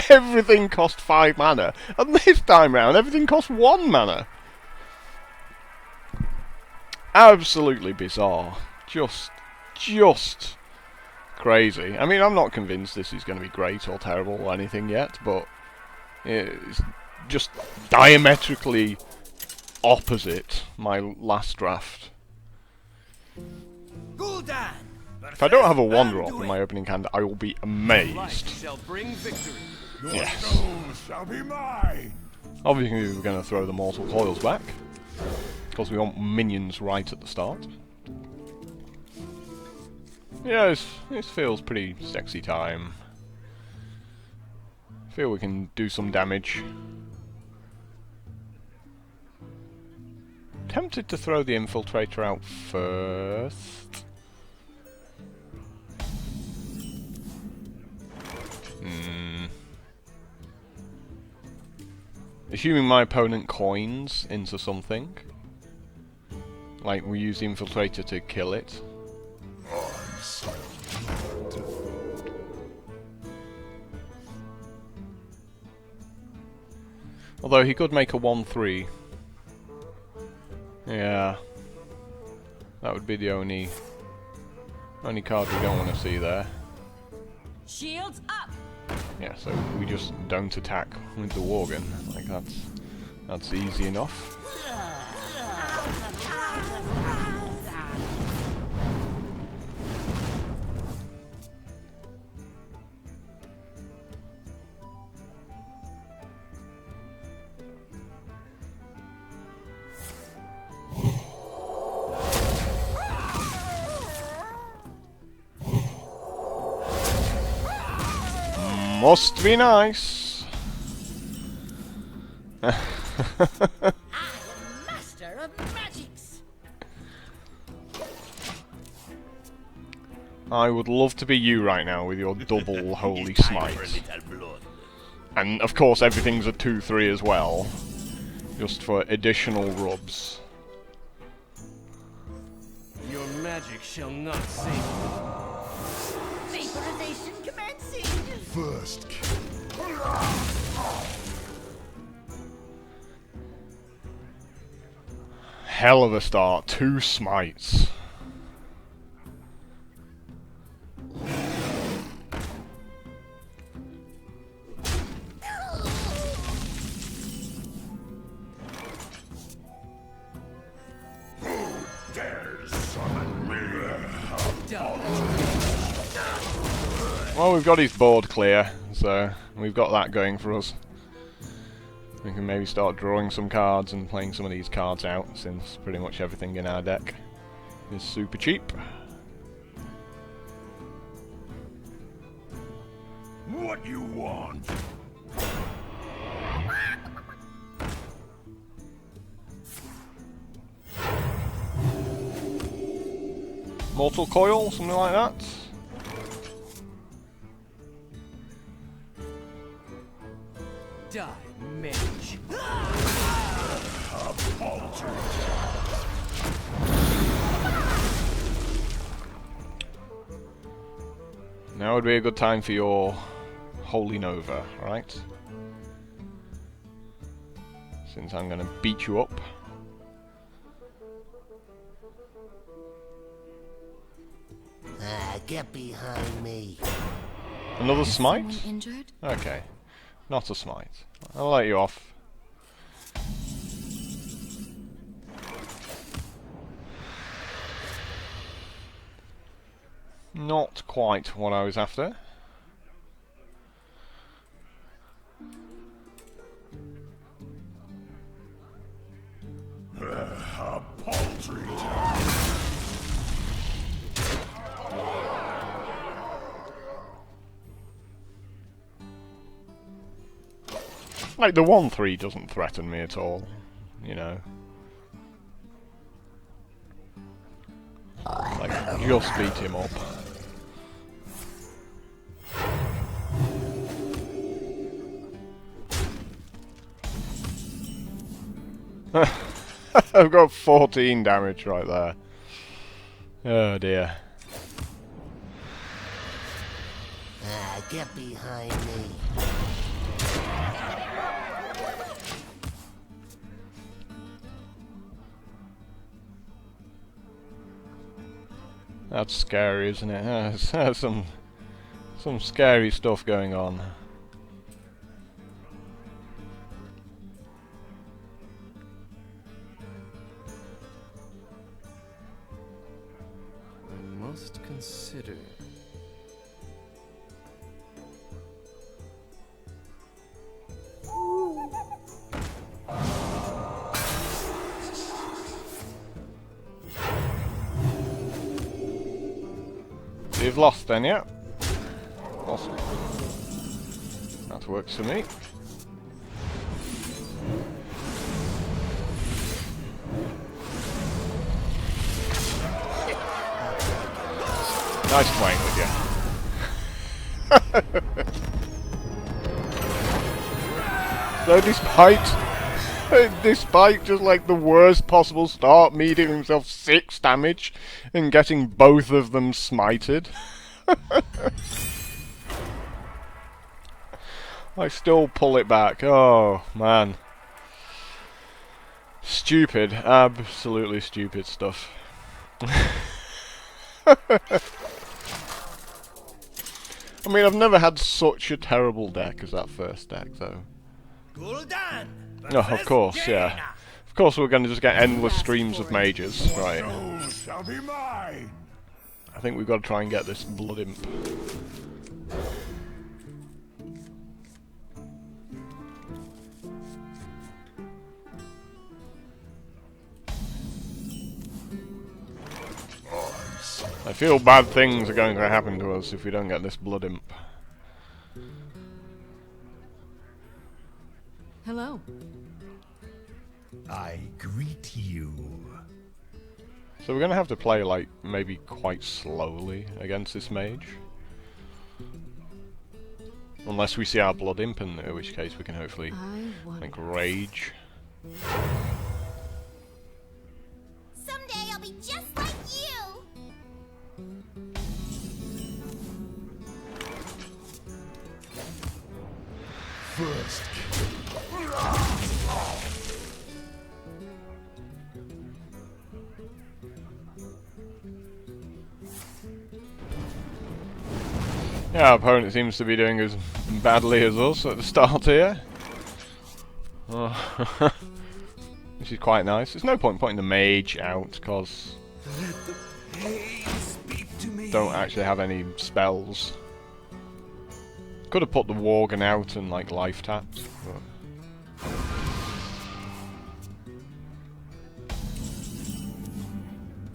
Everything cost 5 mana, and this time round, everything costs 1 mana. Absolutely bizarre. Just crazy. I mean, I'm not convinced this is going to be great or terrible or anything yet, but it's just diametrically opposite my last draft. Gul'dan! If I don't have a 1-drop in my opening hand, I will be amazed. Shall bring victory. Your soul shall be mine. Obviously, we're going to throw the Mortal Coils back, because we want minions right at the start. Yeah, this feels pretty sexy time. I feel we can do some damage. Tempted to throw the Infiltrator out first. Assuming my opponent coins into something. Like we use the Infiltrator to kill it. Although he could make a 1/3. Yeah. That would be the only card we don't want to see there. Shields up! Yeah, so we just don't attack with the Worgen. Like that's easy enough. Must be nice. I am master of magics. I would love to be you right now with your double holy smite. And of course everything's a 2/3 as well. Just for additional rubs. Your magic shall not save you. Vaporization commencing. First kill. Hell of a start. 2 smites. Well, we've got his board clear, so we've got that going for us. We can maybe start drawing some cards and playing some of these cards out, since pretty much everything in our deck is super cheap. What you want? Mortal Coil, something like that. Die, mage. Now would be a good time for your Holy Nova, right? Since I'm gonna beat you up. Get behind me. Another smite? Someone injured? Okay. Not a smite. I'll let you off. Not quite what I was after. A paltry Like, the 1/3 doesn't threaten me at all, you know. Like, just beat him up. I've got 14 damage right there. Oh dear. Get behind me. That's scary, isn't it? There's some scary stuff going on. I must consider. You've lost then, yeah? Awesome. That works for me. Nice playing with you. So despite just like the worst possible start, me dealing himself 6 damage and getting both of them smited, I still pull it back. Oh man. Stupid, absolutely stupid stuff. I mean, I've never had such a terrible deck as that first deck, though. Gul'dan, Oh, of course, yeah. Of course we're going to just get endless streams of mages, right. soul shall be mine. I think we've got to try and get this Blood Imp. I feel bad things are going to happen to us if we don't get this Blood Imp. Hello. I greet you. So we're going to have to play, like, maybe quite slowly against this mage. Unless we see our Blood Imp, in which case we can hopefully, like, rage. Someday I'll be just like you. First. Yeah, our opponent seems to be doing as badly as us at the start here. Which is quite nice. There's no point putting the mage out, because don't actually have any spells. Could have put the Worgen out and like life tapped, but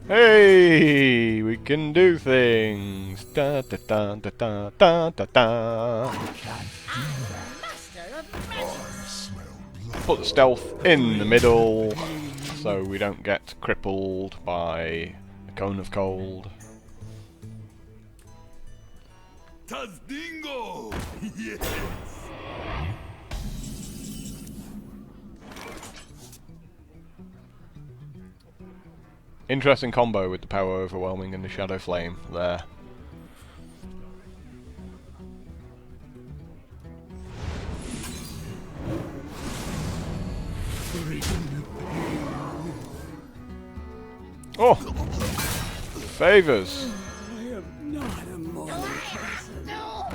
Hey, we can do things. Da da da da da da da da. Put the stealth in the middle, so we don't get crippled by a cone of cold. Tazdingo! Yes! Interesting combo with the power overwhelming and the shadow flame there. Oh! Favors! I am not a mortal person. No!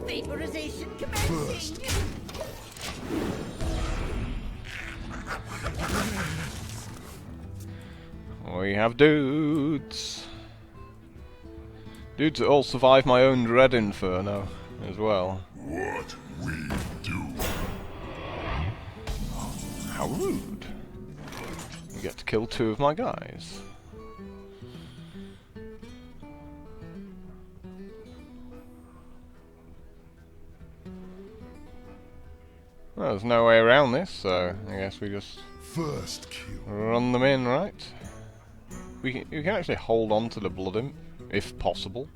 Vaporization commencing! We have dudes. Dudes that all survive my own Dread Inferno as well. What we do. How rude. You get to kill 2 of my guys. Well, there's no way around this, so I guess we just First kill. run them in, right? We can actually hold on to the Blood Imp, if possible.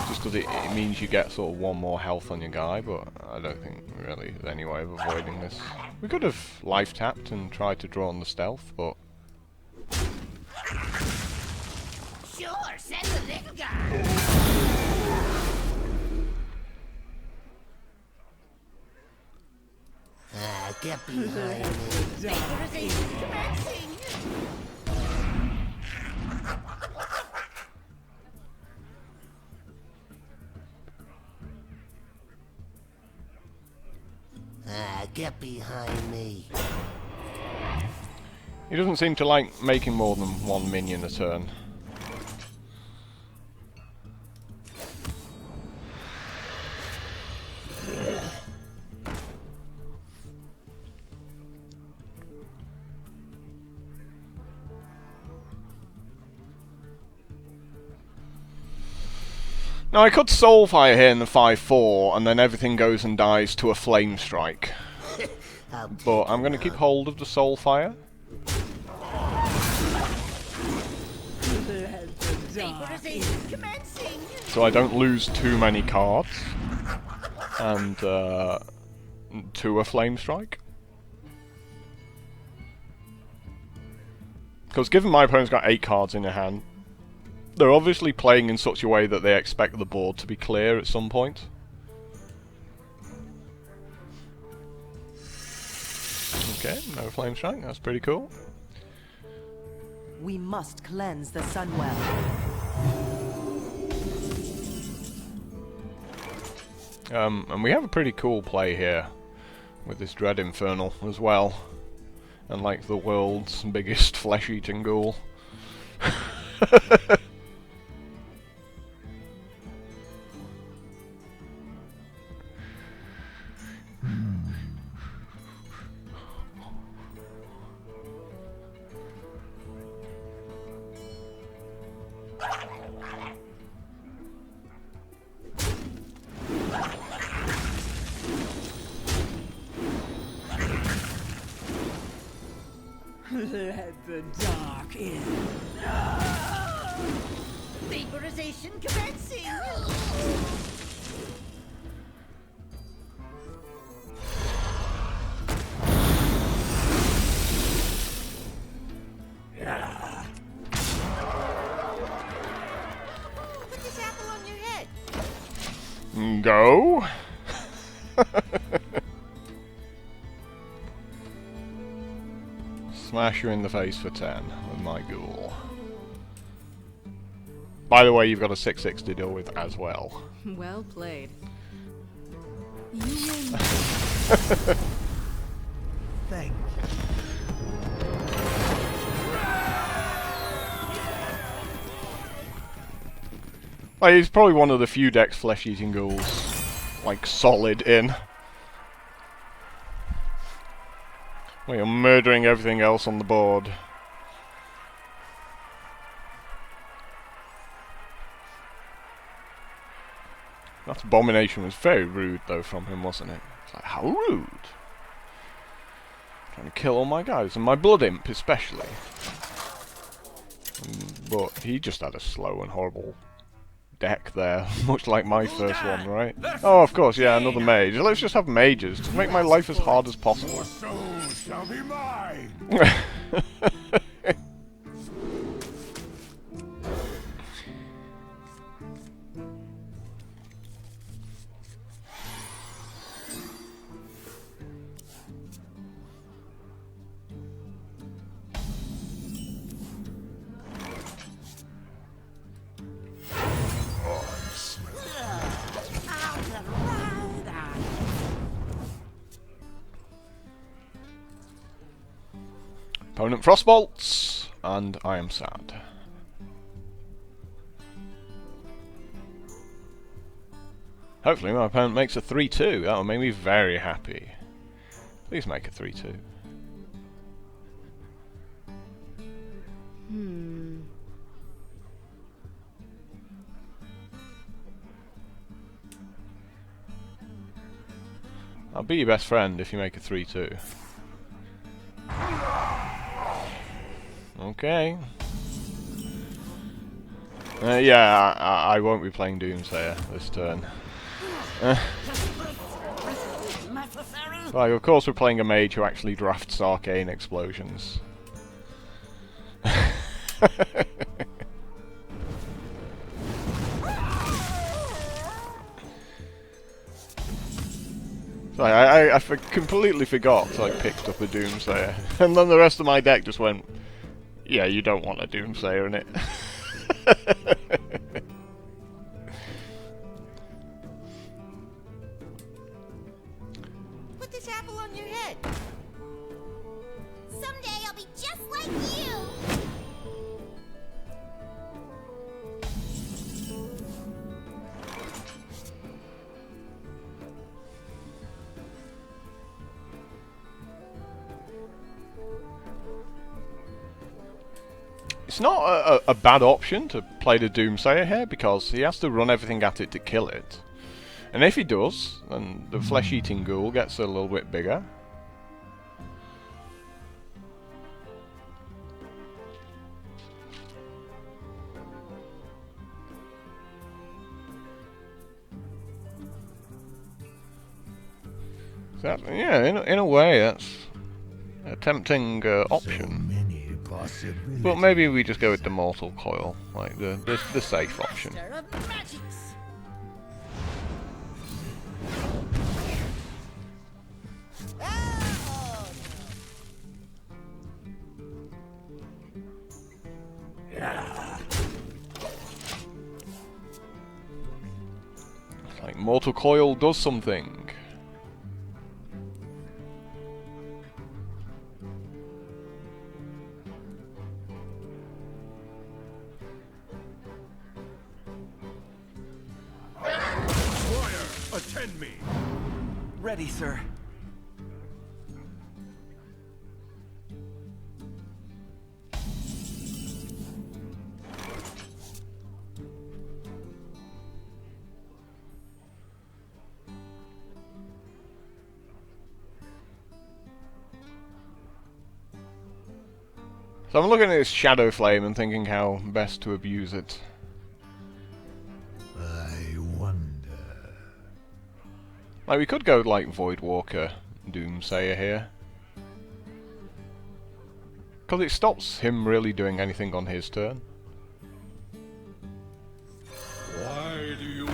Just because it means you get sort of 1 more health on your guy, but I don't think really there's any way of avoiding this. We could have life tapped and tried to draw on the stealth, but Sure, send the little guy! Get behind me. Vaporization commencing! Get behind me. he doesn't seem to like making more than 1 minion a turn. Now I could Soulfire here in the 5-4 and then everything goes and dies to a Flame Strike. But I'm going to keep hold of the Soulfire. Vaporization commencing! So I don't lose too many cards. And to a Flame Strike. Because given my opponent's got 8 cards in their hand, they're obviously playing in such a way that they expect the board to be clear at some point. Okay, no Flame Strike, that's pretty cool. We must cleanse the Sunwell. And we have a pretty cool play here with this Dread Infernal as well. And like the world's biggest flesh-eating ghoul. Let the dark in. Vaporization commencing! Put this apple on your head. Go! Smash you in the face for 10 with my ghoul. By the way, you've got a 6/6 to deal with as well. Well played. You win. Thank Like, he's probably one of the few decks flesh-eating ghouls, like, solid in. We are murdering everything else on the board. That abomination was very rude, though, from him, wasn't it? It's like, how rude! Trying to kill all my guys, and my blood imp especially. But he just had a slow and horrible deck there, much like my first one, right? Oh, of course, yeah, another mage. Let's just have mages to make my life as hard as possible. Your soul shall be mine. Opponent frostbolts, and I am sad. Hopefully my opponent makes a 3-2. That will make me very happy. Please make a 3-2. I'll be your best friend if you make a 3-2. Okay. Yeah, I won't be playing Doomsayer this turn. Like, of course we're playing a mage who actually drafts arcane explosions. I completely forgot I picked up a Doomsayer, and then the rest of my deck just went, yeah, you don't want a Doomsayer in it. Put this apple on your head. Someday I'll be just like you. It's not a bad option to play the Doomsayer here, because he has to run everything at it to kill it. And if he does, then the flesh-eating ghoul gets a little bit bigger. So, yeah, in a way, that's a tempting option. But maybe we just go with the Mortal Coil, like the safe option. Master of magics. Oh, Like, Mortal Coil does something. Attend me. Ready, sir. So I'm looking at this Shadow Flame and thinking how best to abuse it. I wonder. Like, we could go like Voidwalker Doomsayer here. Because it stops him really doing anything on his turn. Why do you call?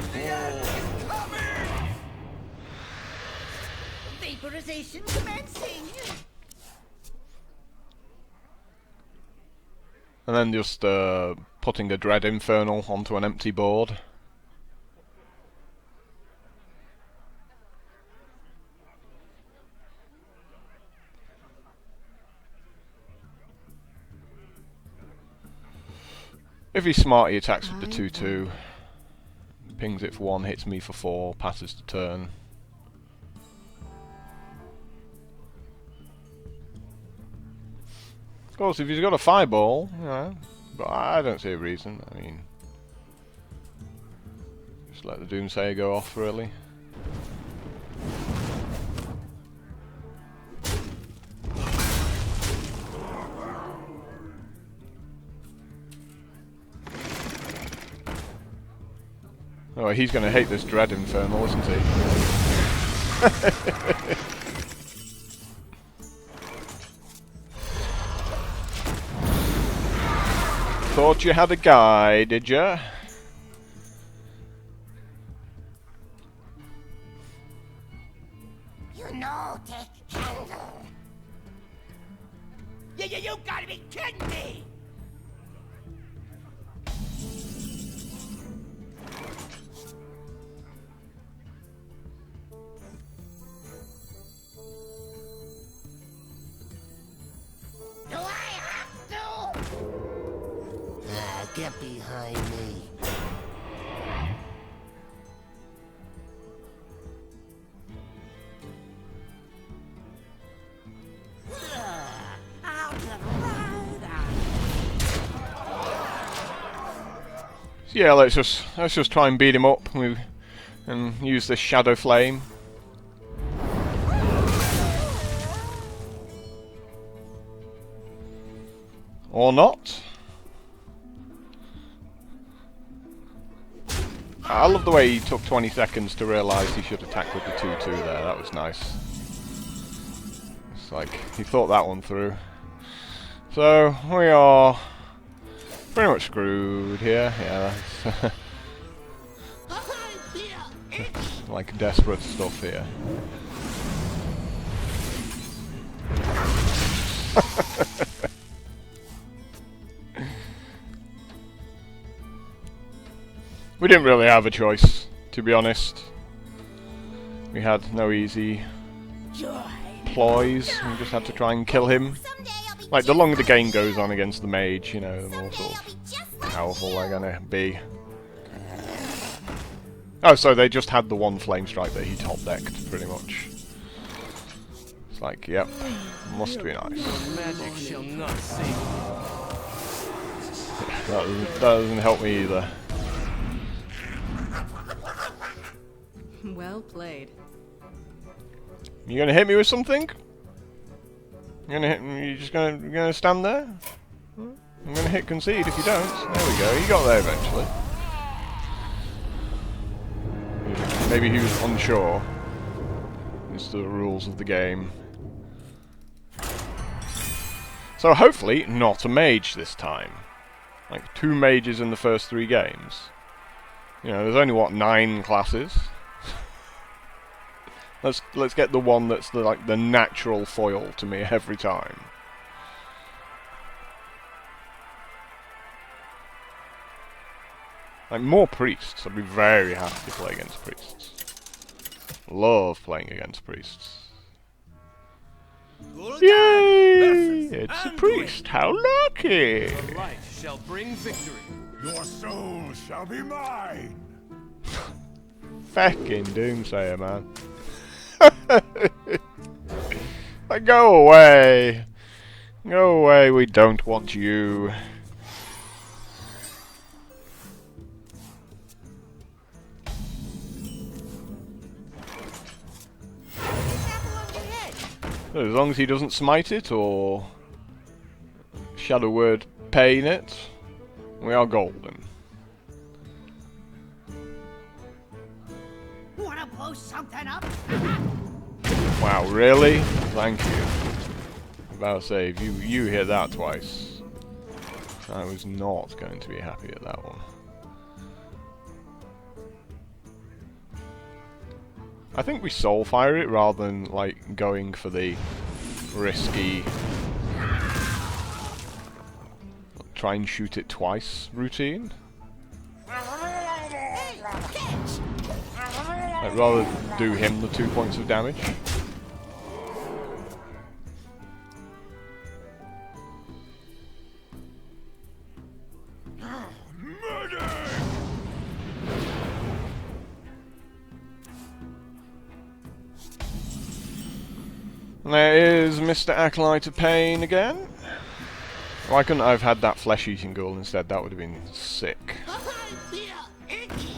Vaporization commencing. And then just putting a Dread Infernal onto an empty board. If he's smart, he attacks with the 2-2. Pings it for 1, hits me for 4, passes the turn. Of course, if he's got a fireball, you know, but I don't see a reason. I mean, just let the Doomsayer go off, really. Oh, he's going to hate this Dread Infernal, isn't he? Thought you had a guy, did ya? You know, take candle. You gotta be kidding me! Do I have to? Get behind me. Out of right. So yeah, let's just try and beat him up and use this Shadow Flame. Or not. I love the way he took 20 seconds to realise he should attack with the 2-2 there. That was nice. It's like he thought that one through. So we are pretty much screwed here. Yeah, that's like desperate stuff here. We didn't really have a choice, to be honest. We had no easy ploys. We just had to try and kill him. Like, the longer the game goes on against the mage, you know, the more sort of powerful they're gonna be. Oh, so they just had the one flame strike that he top decked, pretty much. It's like, yep, must be nice. Magic shall not save That doesn't help me either. Well played. You gonna hit me with something? You just gonna stand there? I'm gonna hit concede if you don't. There we go. He got there eventually. Maybe he was unsure as to the rules of the game. So hopefully not a mage this time. Like 2 mages in the first 3 games. You know, there's only what, 9 classes. Let's get the one that's the natural foil to me every time. Like more priests. I'd be very happy to play against priests. Love playing against priests. Yay! It's a priest. How lucky! The light shall bring victory. Your soul shall be mine. Feckin' Doomsayer, man. Go away! Go away, we don't want you. As long as he doesn't smite it or Shadow Word pain it, we are golden. Wanna blow something up? Wow, really? Thank you. I'm about to say, if you hit that twice, I was not going to be happy at that one. I think we soulfire it rather than like going for the risky try and shoot it twice routine. I'd rather do him the 2 points of damage. And there is Mr. Acolyte of Pain again. Why couldn't I have had that flesh-eating ghoul instead? That would have been sick. I feel icky.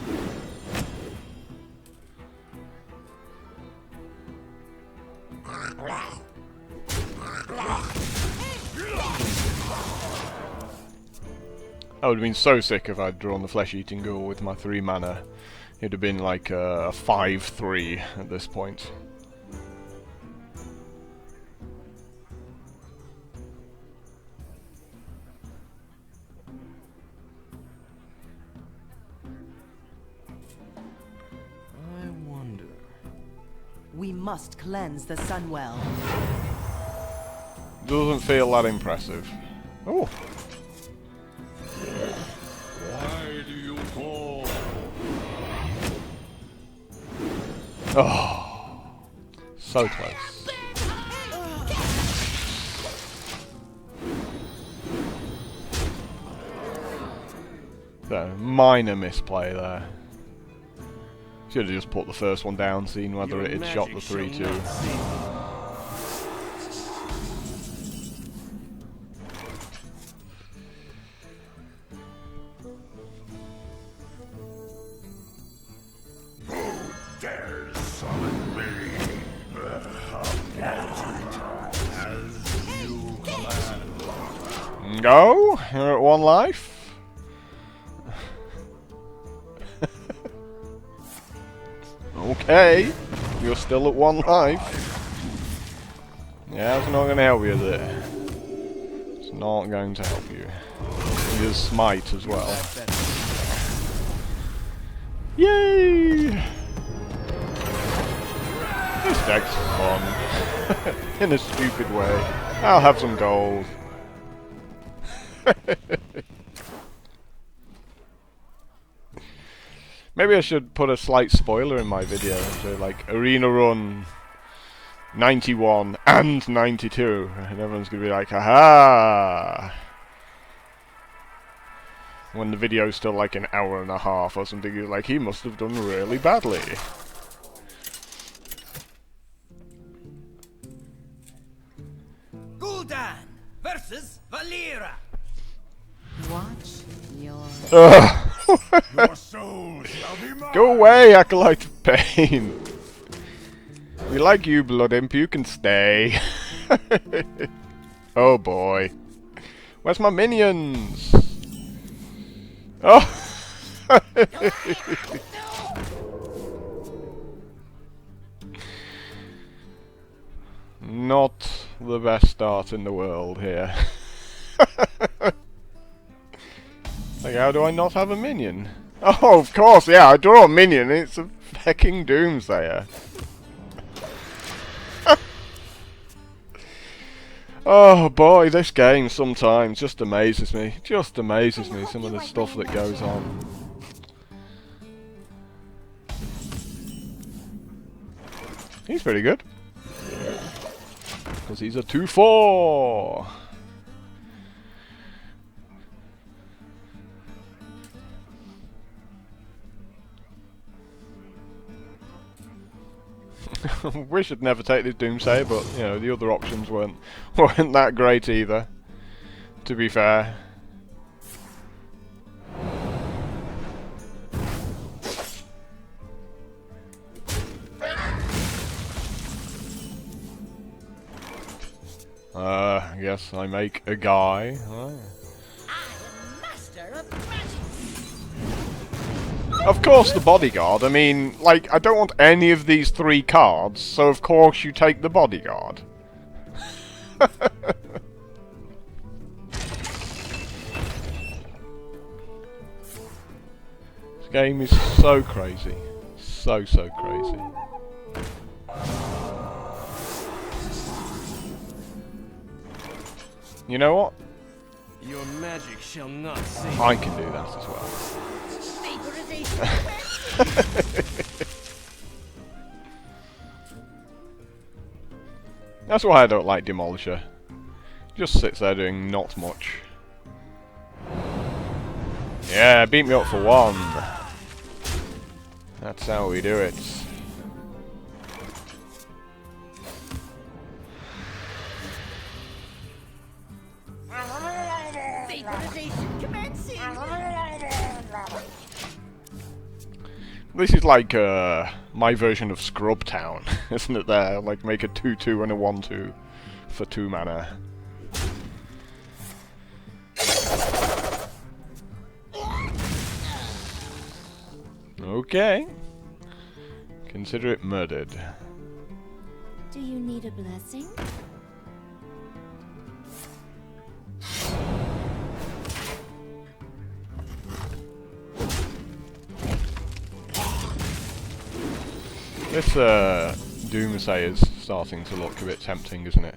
That would have been so sick if I'd drawn the flesh-eating ghoul with my 3 mana. It'd have been like a 5-3 at this point. I wonder. We must cleanse the Sunwell. Doesn't feel that impressive. Oh! Why do you call? Oh! So close. So, minor misplay there. Should have just put the first one down, seen whether it had shot the 3-2. Dare summon me. As you command. Go! You're at 1 life. Okay, you're still at 1 life. Yeah, it's not going to help you there. It's not going to help you. He has smite as well. Yay! This deck's fun. In a stupid way. I'll have some gold. Maybe I should put a slight spoiler in my video, so like Arena Run 91 and 92, and everyone's gonna be like, aha! When the video's still like an hour and a half or something, you're like, he must have done really badly. Gul'dan versus Valera. Watch your... Ugh. Your soul shall be mine. Go away, Acolyte of Pain! We like you, Blood Imp, you can stay. Oh boy. Where's my minions? Oh! Not the best start in the world here. Like, how do I not have a minion? Oh, of course, yeah, I draw a minion, it's a fucking Doomsayer. Oh boy, this game sometimes just amazes me. Just amazes me, some of the stuff that goes on. He's pretty good. Because he's a 2/4. Wish I'd never take this Doomsayer, but you know the other options weren't that great either. To be fair. I guess I make a guy. Oh. Master of magic. Of course the bodyguard, I mean, like, I don't want any of these 3 cards, so of course you take the bodyguard. This game is so crazy. So crazy. You know what? Your magic shall not save. I can do that as well. That's why I don't like Demolisher. Just sits there doing not much. Yeah, beat me up for 1. That's how we do it. Vaporization commencing. This is like my version of Scrub Town, isn't it there? Like make a 2/2 and a 1/2 for 2 mana. Okay. Consider it murdered. Do you need a blessing? This Doomsday is starting to look a bit tempting, isn't it?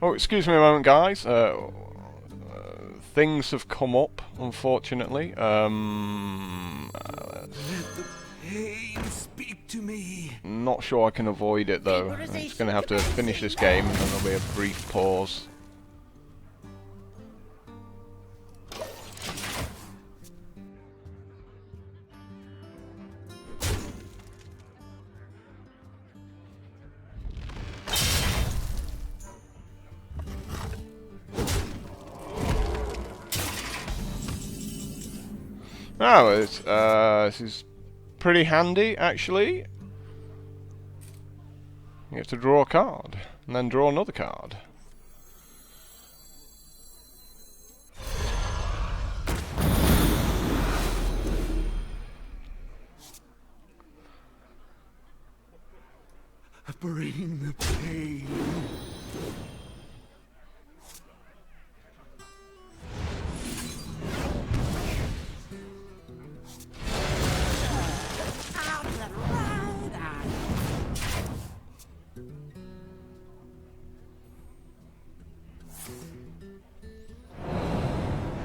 Oh, excuse me a moment, guys. Things have come up, unfortunately. Let the pain speak to me. Not sure I can avoid it though. I'm just going to have to finish this game, and then there'll be a brief pause. Oh, it's, this is pretty handy, actually. You have to draw a card, and then draw another card. Bring the pain.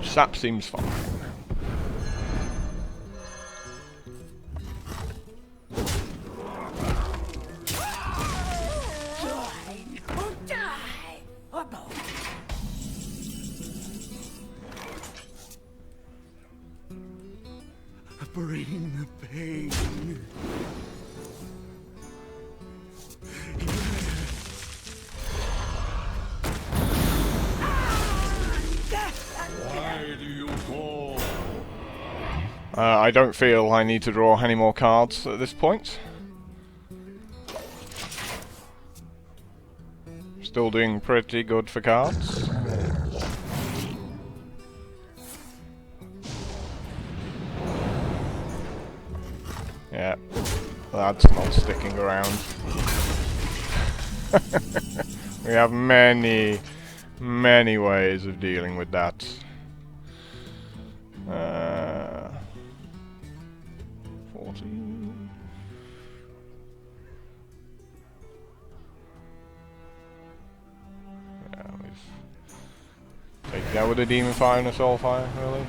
Sap seems fine. Bring the pain. Why do you call? I don't feel I need to draw any more cards at this point. Still doing pretty good for cards. Yeah, that's not sticking around. We have many ways of dealing with that. 40. Yeah, take that with a Demon Fire and a Soul Fire, really?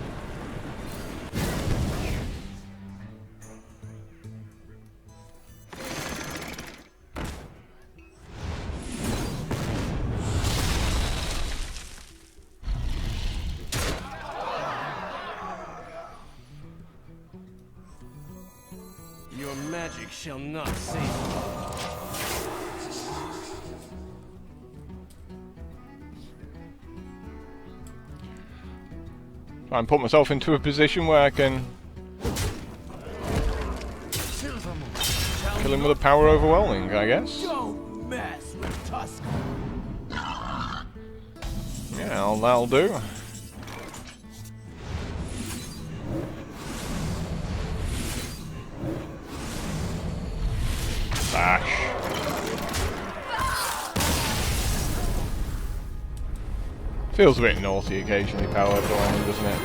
Your magic shall not save me. Try and put myself into a position where I can kill him with a power overwhelming, I guess. Don't mess with Tusk. Yeah, that'll do. Bash. Feels a bit naughty occasionally, power overwhelming, doesn't it?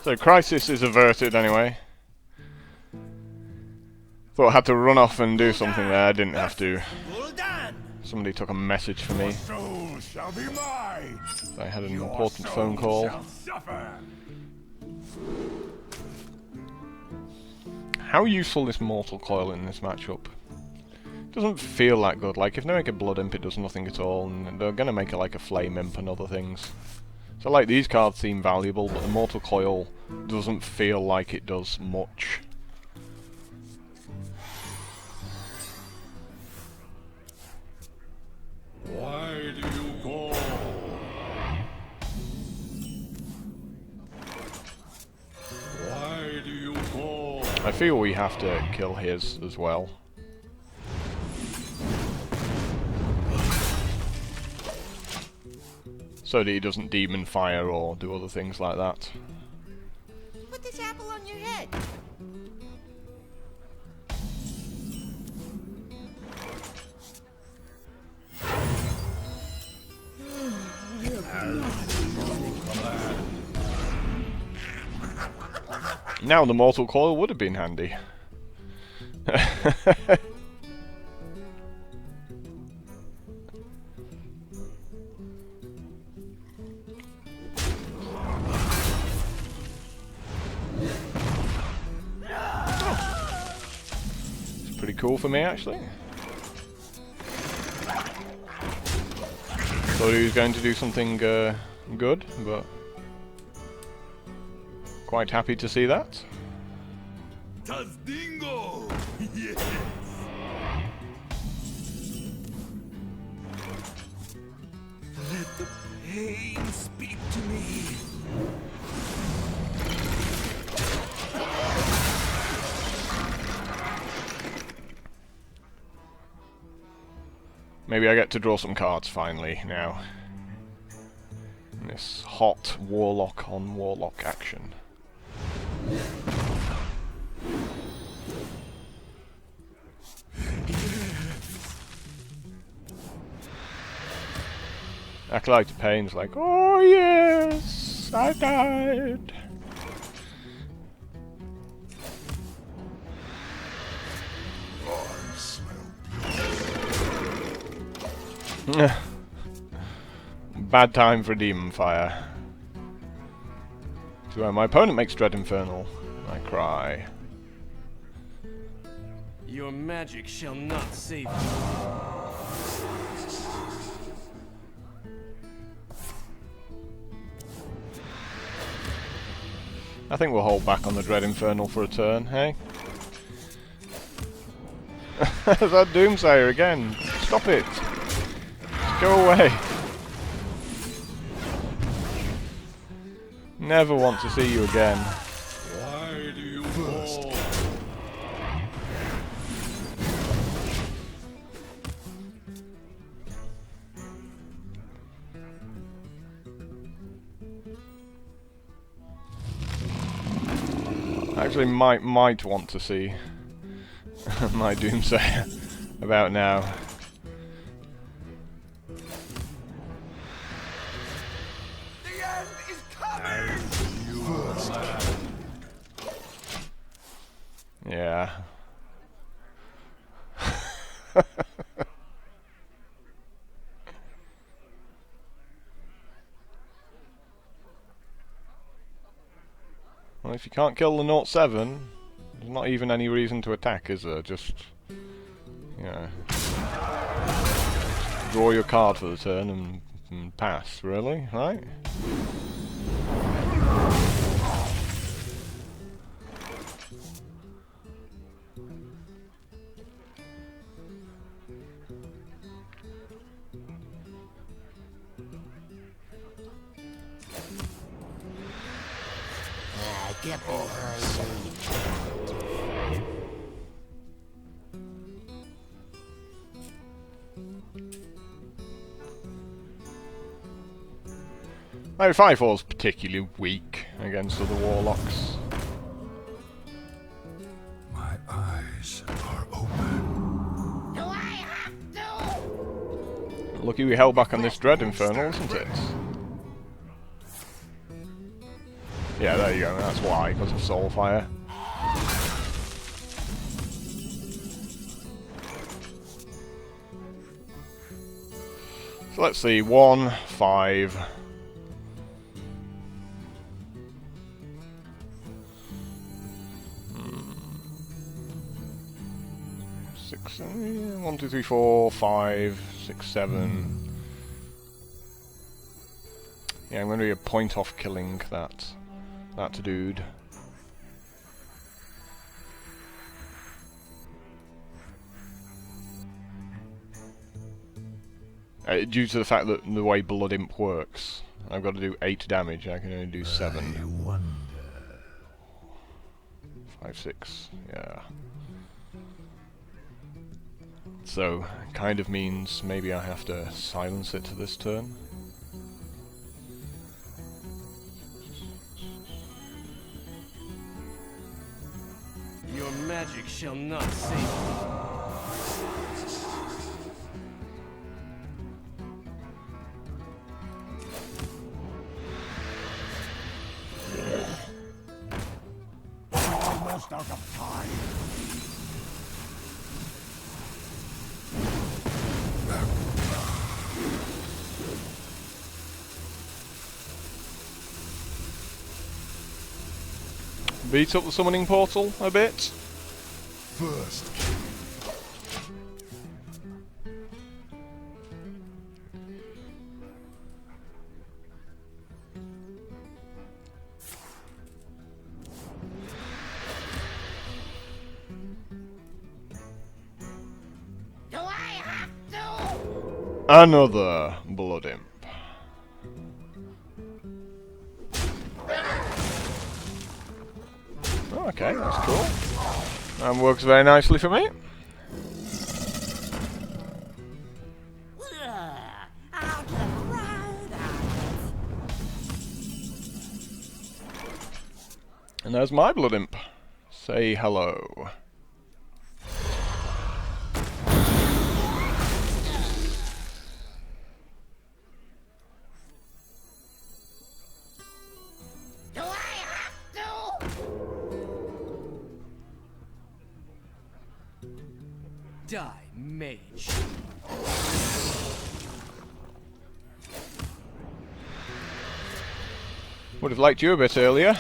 So crisis is averted anyway. Thought I had to run off and do something there, I didn't have to. Somebody took a message for me. Your soul shall be mine. I had an Your important soul phone call. shall suffer. How useful is Mortal Coil in this matchup? Doesn't feel that good. Like, if they make a Blood Imp, it does nothing at all, and they're gonna make it like a Flame Imp and other things. So, like, these cards seem valuable, but the Mortal Coil doesn't feel like it does much. Why do you call? Why do you call? I feel we have to kill his as well. So that he doesn't Demon Fire or do other things like that. Put this apple on your head. Now the Mortal Coil would have been handy. It's pretty cool for me, actually. Thought he was going to do something good, but quite happy to see that. Tazdingo! Yes! Let the pain speak to me. Maybe I get to draw some cards finally now. In this hot Warlock on Warlock action. Acolyte of Pain's like, oh yes, I died. I smell Bad time for Demon Fire. So when my opponent makes Dread Infernal, I cry. Your magic shall not save you. I think we'll hold back on the Dread Infernal for a turn, hey? That Doomsayer again! Stop it! Just go away! Never want to see you again. Why do you call? Actually, might want to see my Doomsayer about now. The end is coming! Yeah. Well, if you can't kill the 0-7, there's not even any reason to attack, is there? Just, you know, draw your card for the turn and pass, really, right? Get over Now, 5-4's particularly weak against other Warlocks. My eyes are open. Do I have to? Lucky we held back on this Dread Infernal, isn't it? Yeah, there you go, that's why, because of Soulfire. So let's see, 1, 5. 6, 1, 2, 3, 4, 5, 6, 7. Yeah, I'm going to be a point off killing that dude. Due to the fact that the way Blood Imp works, I've got to do 8 damage. I can only do 7. I wonder. 5, 6. Yeah. So, kind of means maybe I have to silence it to this turn. Your magic shall not save me. Almost out of time. Beat up the summoning portal a bit. First. Do I have to? Another Blood Imp. Oh, okay, that's cool. That works very nicely for me. Out the crowd, And there's my Blood Imp. Say hello. Do I have to? Die, mage. Would have liked you a bit earlier.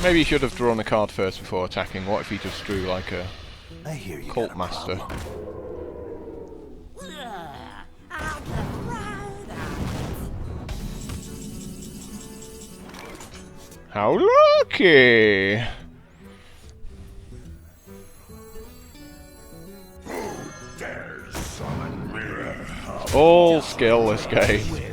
Maybe he should have drawn a card first before attacking. What if he just drew like a I hear you. Cult Master? Out the crowd, How lucky! Dare summon me. All skill this game.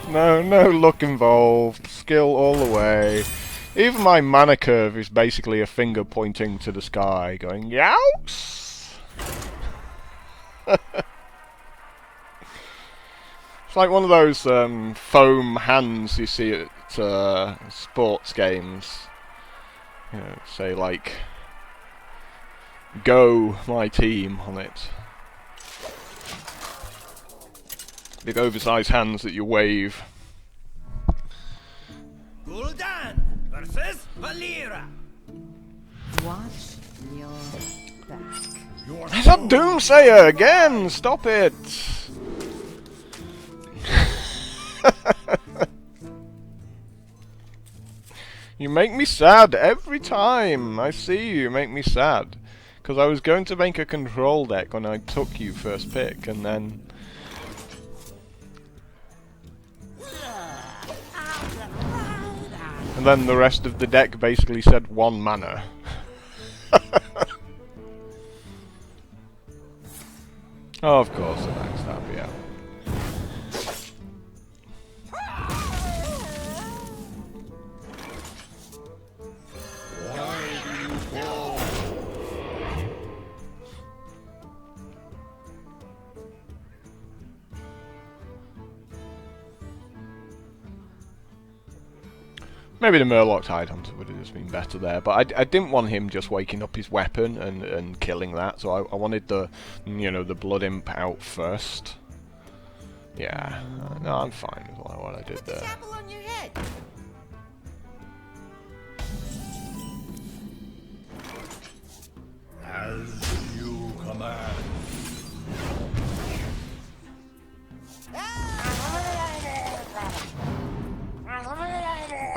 No luck involved. Skill all the way. Even my mana curve is basically a finger pointing to the sky, going youse. It's like one of those foam hands you see at sports games. You know, say like "Go, my team" on it. Big oversized hands that you wave. Gul'dan versus Valera. Watch your back. Your It's a Doomsayer again! Stop it! You make me sad every time I see you. Make me sad. Because I was going to make a control deck when I took you first pick, and then... And then the rest of the deck basically said 1 mana. Oh, of course, the next up, yeah. Maybe the Murloc Tidehunter would have just been better there, but I didn't want him just waking up his weapon and killing that, so I wanted the, you know, the Blood Imp out first. Yeah, no, I'm fine with what I did Put the there. chapel on your head.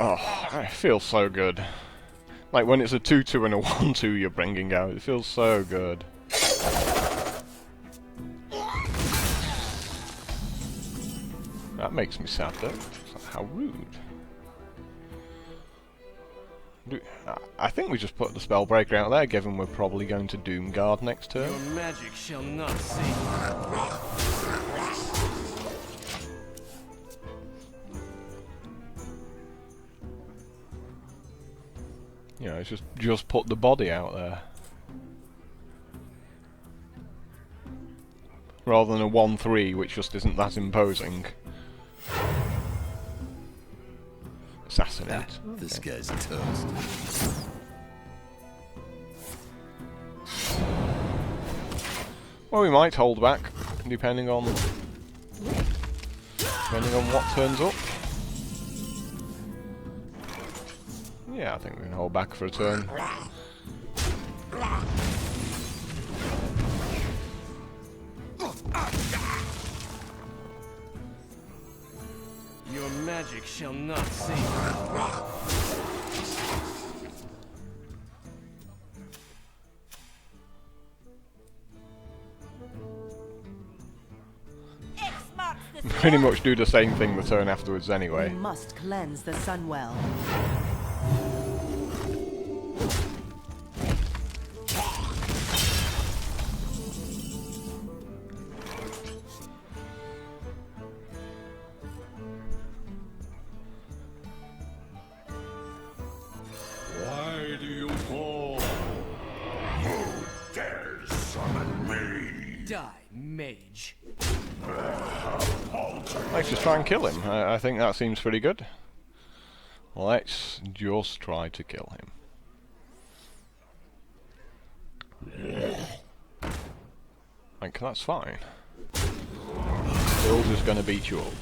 Oh, it feels so good. Like when it's a 2-2 and a 1-2 you're bringing out, it feels so good. That makes me sad though. How rude. I think we just put the Spellbreaker out there, given we're probably going to Doomguard next turn. Your magic shall not see. You know, it's just put the body out there. Rather than a 1-3, which just isn't that imposing. Assassinate. This guy's toast. Well, we might hold back, depending on what turns up. Yeah, I think we can hold back for a turn. Your magic shall not see. Pretty much do the same thing the turn afterwards anyway. We must cleanse the Sunwell. Why do you call? Who dares summon me? Die, mage. Let's just try and kill him. I think that seems pretty good. Let's just try to kill him. Like, that's fine. Still just gonna beat you up.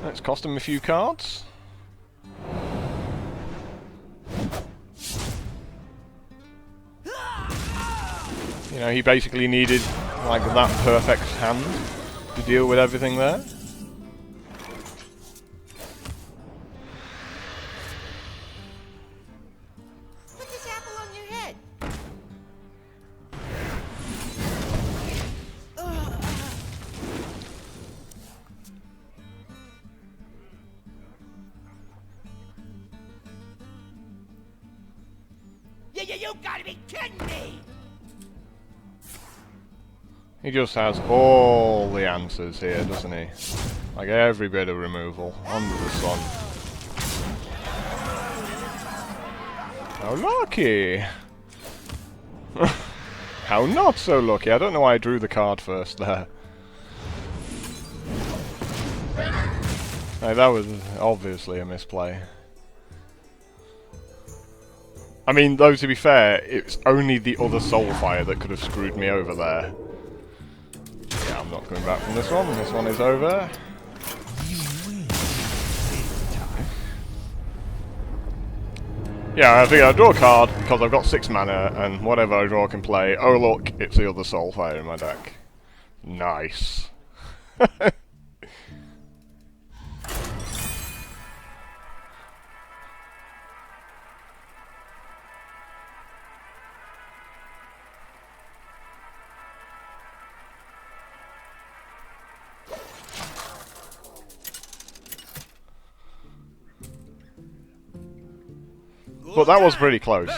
Let's cost him a few cards. You know, he basically needed like that perfect hand to deal with everything there. Put this apple on your head. You gotta be kidding me! He just has all the answers here, doesn't he? Like every bit of removal under the sun. How lucky! How not so lucky? I don't know why I drew the card first there. Like, that was obviously a misplay. I mean, though, to be fair, it's only the other Soulfire that could have screwed me over there. Yeah, I'm not coming back from this one. This one is over. Yeah, I think I draw a card because I've got 6 mana, and whatever I draw can play. Oh look, it's the other Soulfire in my deck. Nice. But that was pretty close.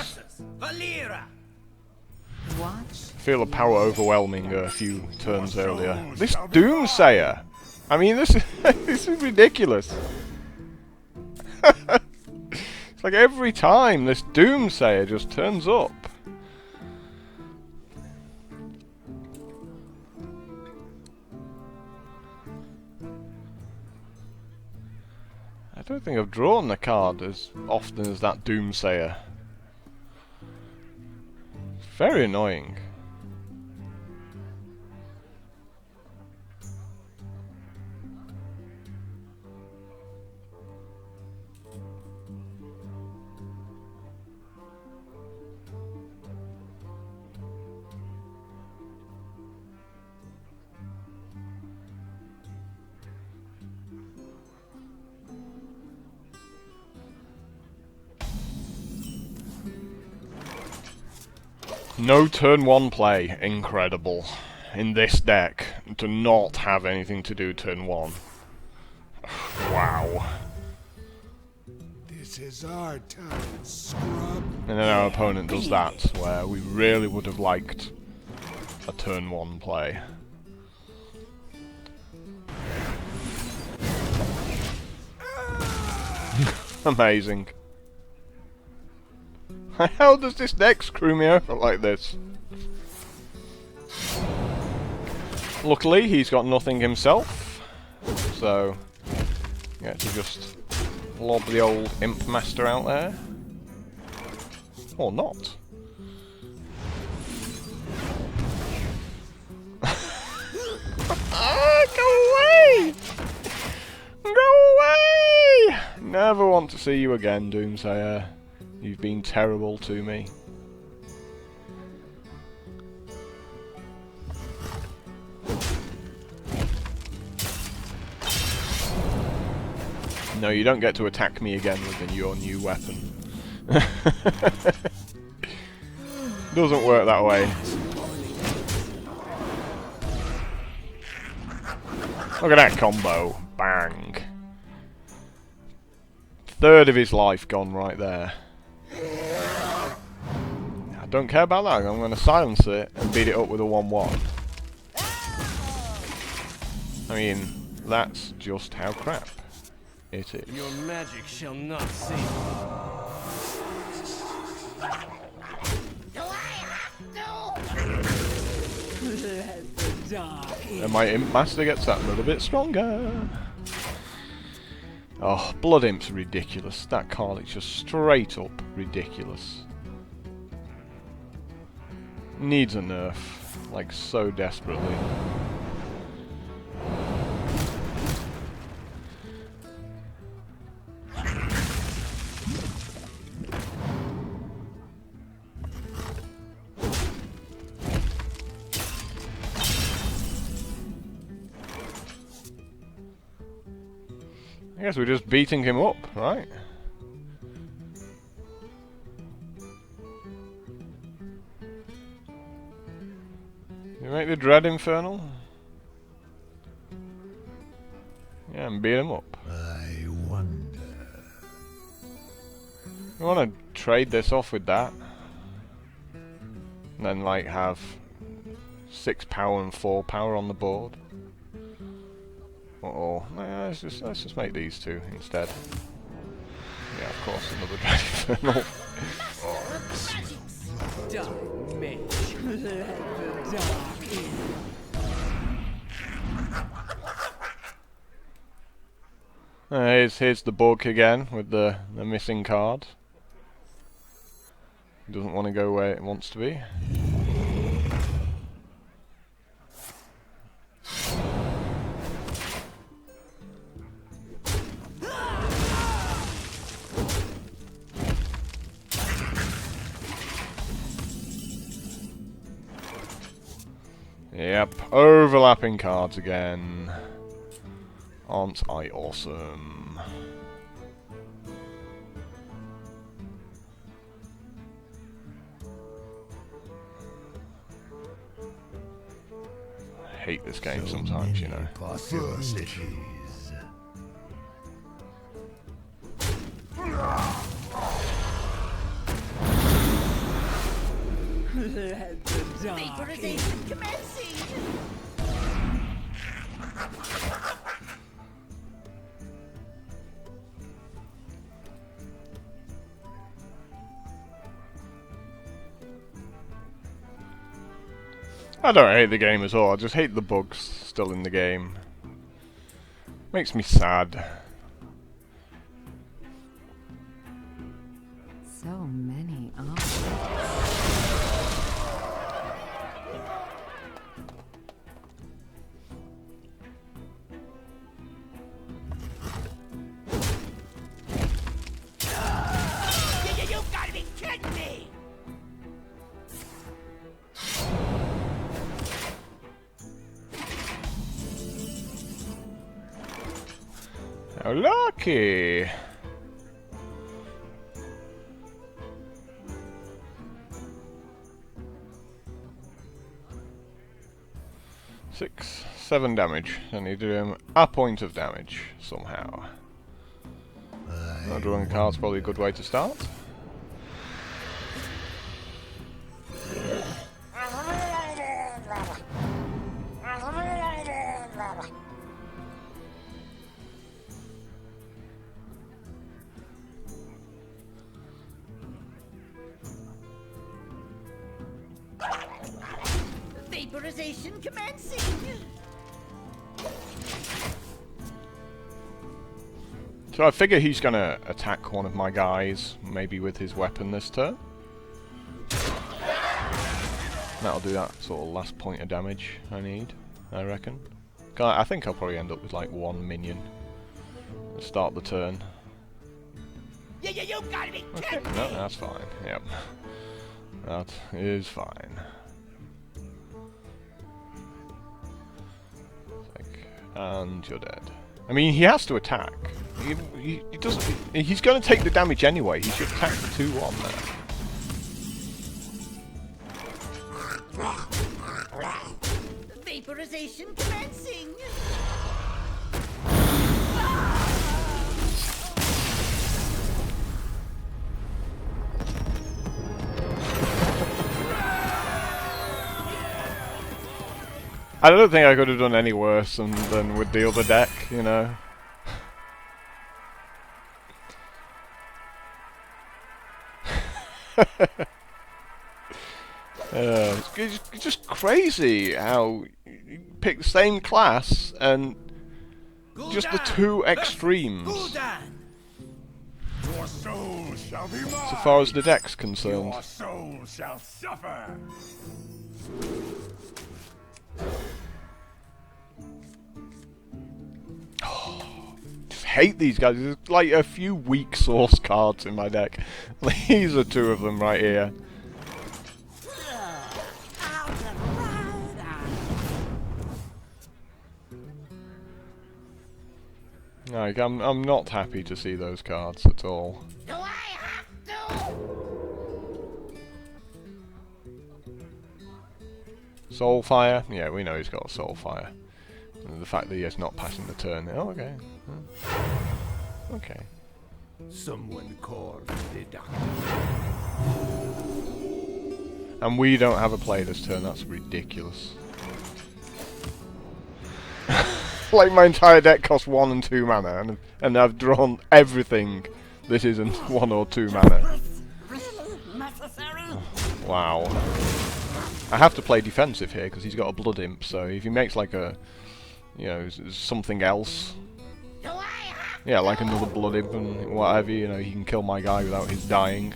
Watch. Feel the power overwhelming a few turns earlier. This Doomsayer! I mean, this is this is ridiculous. It's like every time this Doomsayer just turns up. I don't think I've drawn the card as often as that Doomsayer. Very annoying. No turn 1 play. Incredible. In this deck, to not have anything to do turn 1. Wow. This is our time, scrub. And then our opponent does that, where we really would have liked a turn 1 play. Amazing. How does this deck screw me over like this? Luckily, he's got nothing himself, so get to just lob the old Imp Master out there. Or not. Ah, go away! Go away! Never want to see you again, Doomsayer. You've been terrible to me. No, you don't get to attack me again with your new weapon. Doesn't work that way. Look at that combo. Bang. Third of his life gone right there. I don't care about that. I'm going to silence it and beat it up with a 1-1. I mean, that's just how crap it is. Your magic shall not save And my Imp Master gets that little bit stronger. Oh, Blood Imp's ridiculous. That card is just straight up ridiculous. Needs a nerf, like so desperately. I guess we're just beating him up, right? You make the Dread Infernal? Yeah, and beat him up. I wonder. We want to trade this off with that. And then, like, have 6 power and 4 power on the board. Uh-oh. No, let's just make these two instead. Yeah, of course, another Dread Infernal. Dark mage, let the dark in. Here's the bug again with the missing card. It doesn't want to go where it wants to be. Yep, overlapping cards again. Aren't I awesome? I hate this game sometimes, you know. Possibilities. Let the dark in. Vaporization commencing. I don't hate the game at all, I just hate the bugs still in the game. Makes me sad. So many options. You gotta be kidding me! How lucky! 6, 7 damage. I need to do him a point of damage somehow. Drawing a card's probably a good way to start. Vaporization commencing. So I figure he's gonna attack one of my guys, maybe with his weapon this turn. That'll do that sort of last point of damage I need, I reckon. I think I'll probably end up with like 1 minion to start the turn. Yeah, you gotta be Okay, kidding no, me! that's fine, yep. That is fine. And you're dead. I mean, he has to attack. He doesn't. He's going to take the damage anyway. He should attack the 2-1 there. Vaporization commencing. I don't think I could have done any worse than with the other deck, you know. It's just crazy how you pick the same class and just the 2 extremes Your soul shall be mine. so far as the deck's concerned. Your soul shall suffer. Just hate these guys. There's like a few weak source cards in my deck. These are 2 of them right here. Like, I'm not happy to see those cards at all. Do I have to? Soulfire? Yeah, we know he's got a Soulfire. And the fact that he is not passing the turn. Oh, okay. Okay. Someone call the doctor. And we don't have a play this turn. That's ridiculous. Like my entire deck costs 1 and 2 mana, and I've drawn everything that isn't 1 or 2 mana. Wow. I have to play defensive here because he's got a Blood Imp, so if he makes like a, you know, something else, yeah, like another Blood Imp and whatever, you know, he can kill my guy without his dying.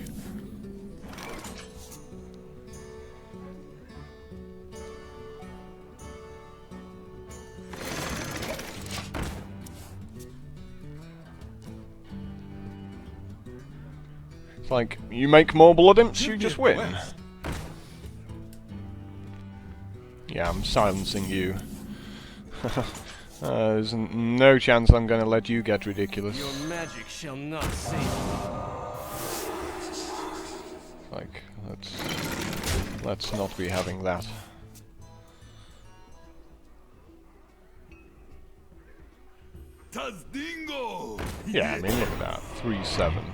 It's like, you make more Blood Imps, you just win. Yeah, I'm silencing you. There's no chance I'm going to let you get ridiculous. Your magic shall not save you. Like, let's not be having that. Tazdingo! Yeah, I mean, look at that. 3-7.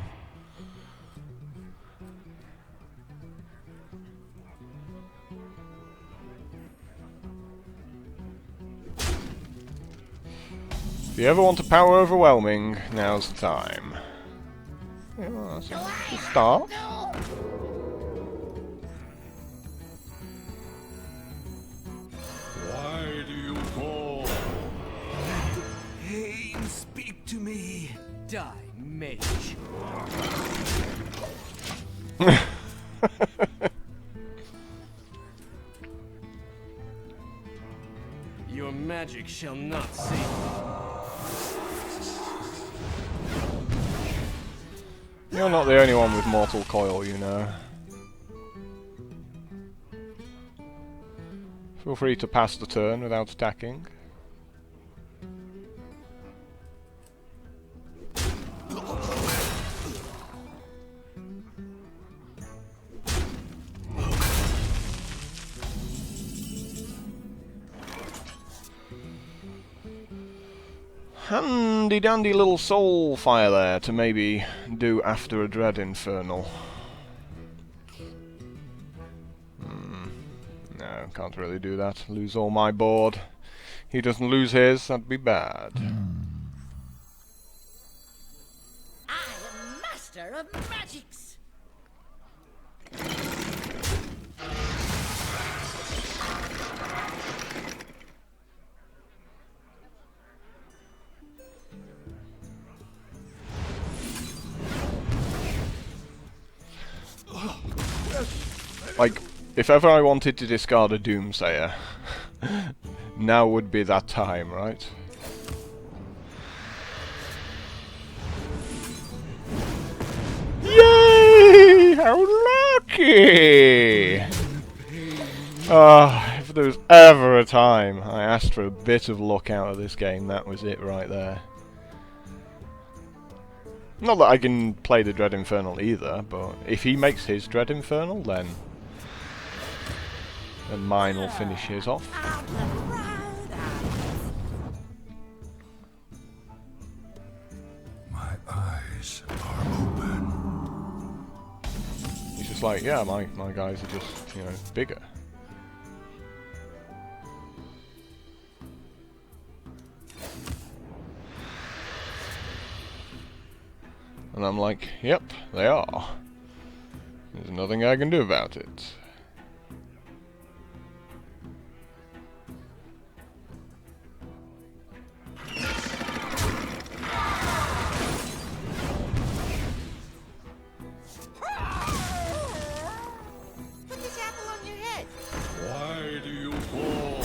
If you ever want a power overwhelming, now's the time. Yeah, well, that's a start. Why do you call? Pain, speak to me. Die, mage. Your magic shall not save you. You're not the only one with Mortal Coil, you know. Feel free to pass the turn without attacking. Handy dandy little soul fire there to maybe do after a Dread Infernal. No, can't really do that. Lose all my board. He doesn't lose his, that'd be bad. I am master of magics. Like, if ever I wanted to discard a Doomsayer, now would be that time, right? Yay! How lucky! Ah, if there was ever a time I asked for a bit of luck out of this game, that was it right there. Not that I can play the Dread Infernal either, but if he makes his Dread Infernal, then mine will finish his off. My eyes are open. He's just like, yeah, my guys are just, you know, bigger. And I'm like, yep, they are. There's nothing I can do about it. Put this apple on your head. Why do you fall?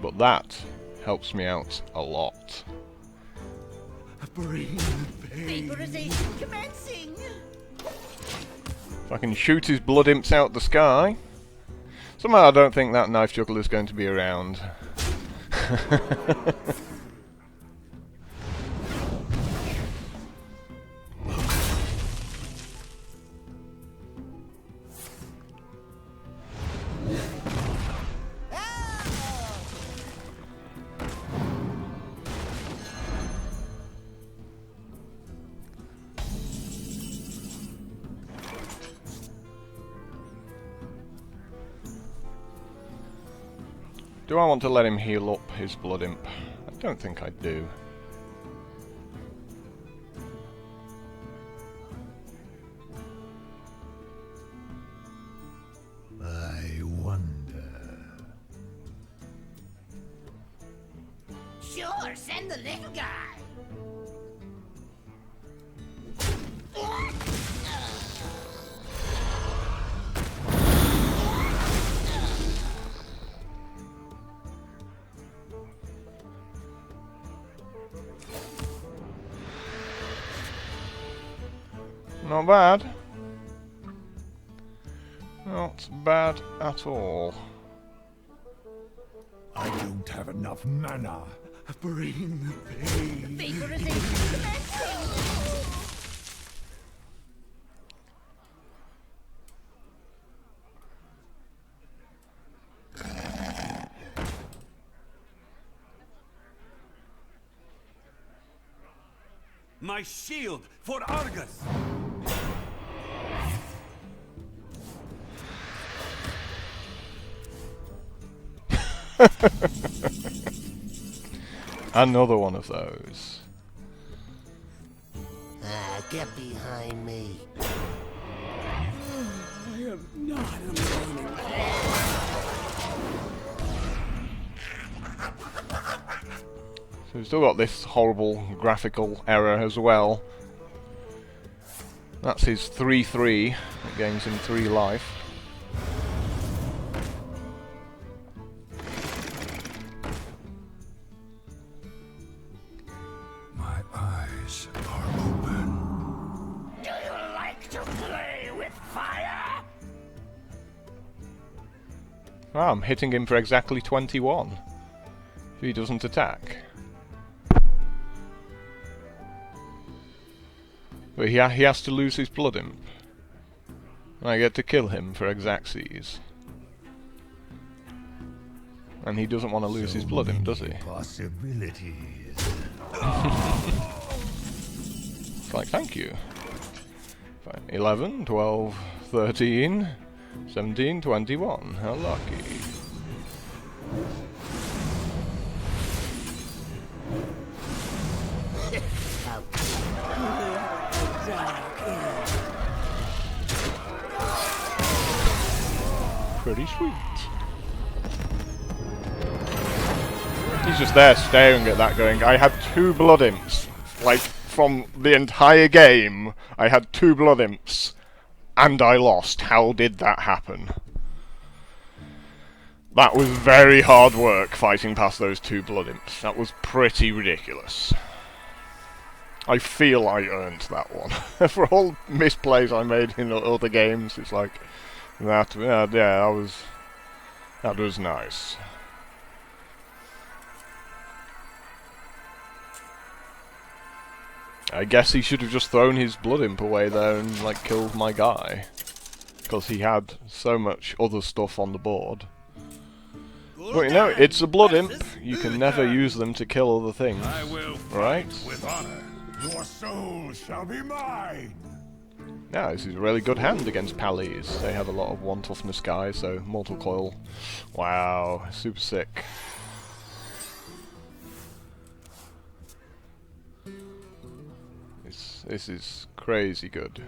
But that helps me out a lot. Bring pain. Vaporization commencing. If I can shoot his blood imps out the sky. Somehow I don't think that knife juggler is going to be around. Do I want to let him heal up his blood imp? I don't think I do. I wonder. Sure, send the little guy. Not bad. Not bad at all. I don't have enough mana. Bring the pain. Vaporization commencing. My shield for Argus. Another one of those. Get behind me. I am not alone. So we've still got this horrible graphical error as well. That's his 3-3. That gains him 3 life. My eyes are open. Do you like to play with fire? Ah, I'm hitting him for exactly 21. If he doesn't attack. But he has to lose his blood imp. And I get to kill him for Exaxes. And he doesn't want to lose his blood imp, does he? Possibilities. It's like, thank you. Fine. 11, 12, 13, 17, 21. How lucky. Pretty sweet. He's just there staring at that going, I had 2 blood imps. Like, from the entire game, I had 2 blood imps. And I lost. How did that happen? That was very hard work fighting past those 2 blood imps. That was pretty ridiculous. I feel I earned that one. For all misplays I made in other games, it's like, that was nice. I guess he should have just thrown his blood imp away there and like killed my guy, because he had so much other stuff on the board. But you know, it's a blood imp. You can never use them to kill other things, I will right? fight with honor. Your soul shall be mine. Yeah, this is a really good hand against Pallies. They have a lot of 1 toughness guys, so Mortal Coil. Wow, super sick. This is crazy good.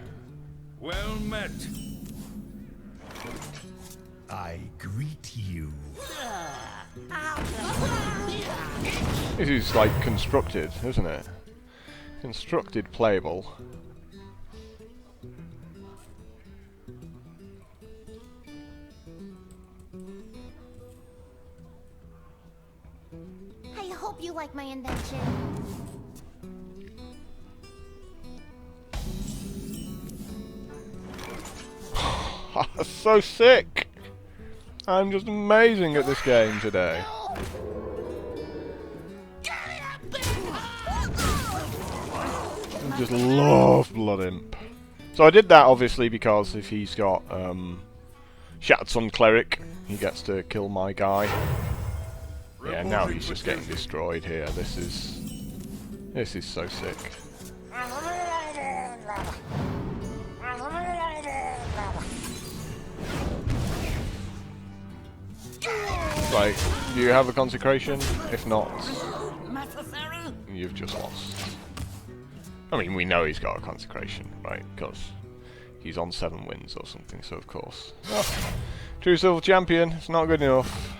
Well met. I greet you. This is like constructed, isn't it? Constructed playable. I hope you like my invention. So sick! I'm just amazing at this game today. I just love Blood Imp. So I did that obviously because if he's got Shattered Sun Cleric, he gets to kill my guy. Yeah, now he's just getting destroyed here. This is so sick. Right, do you have a consecration? If not, you've just lost. I mean, we know he's got a consecration, right? Because he's on 7 wins or something, so of course. Oh, true silver champion, it's not good enough.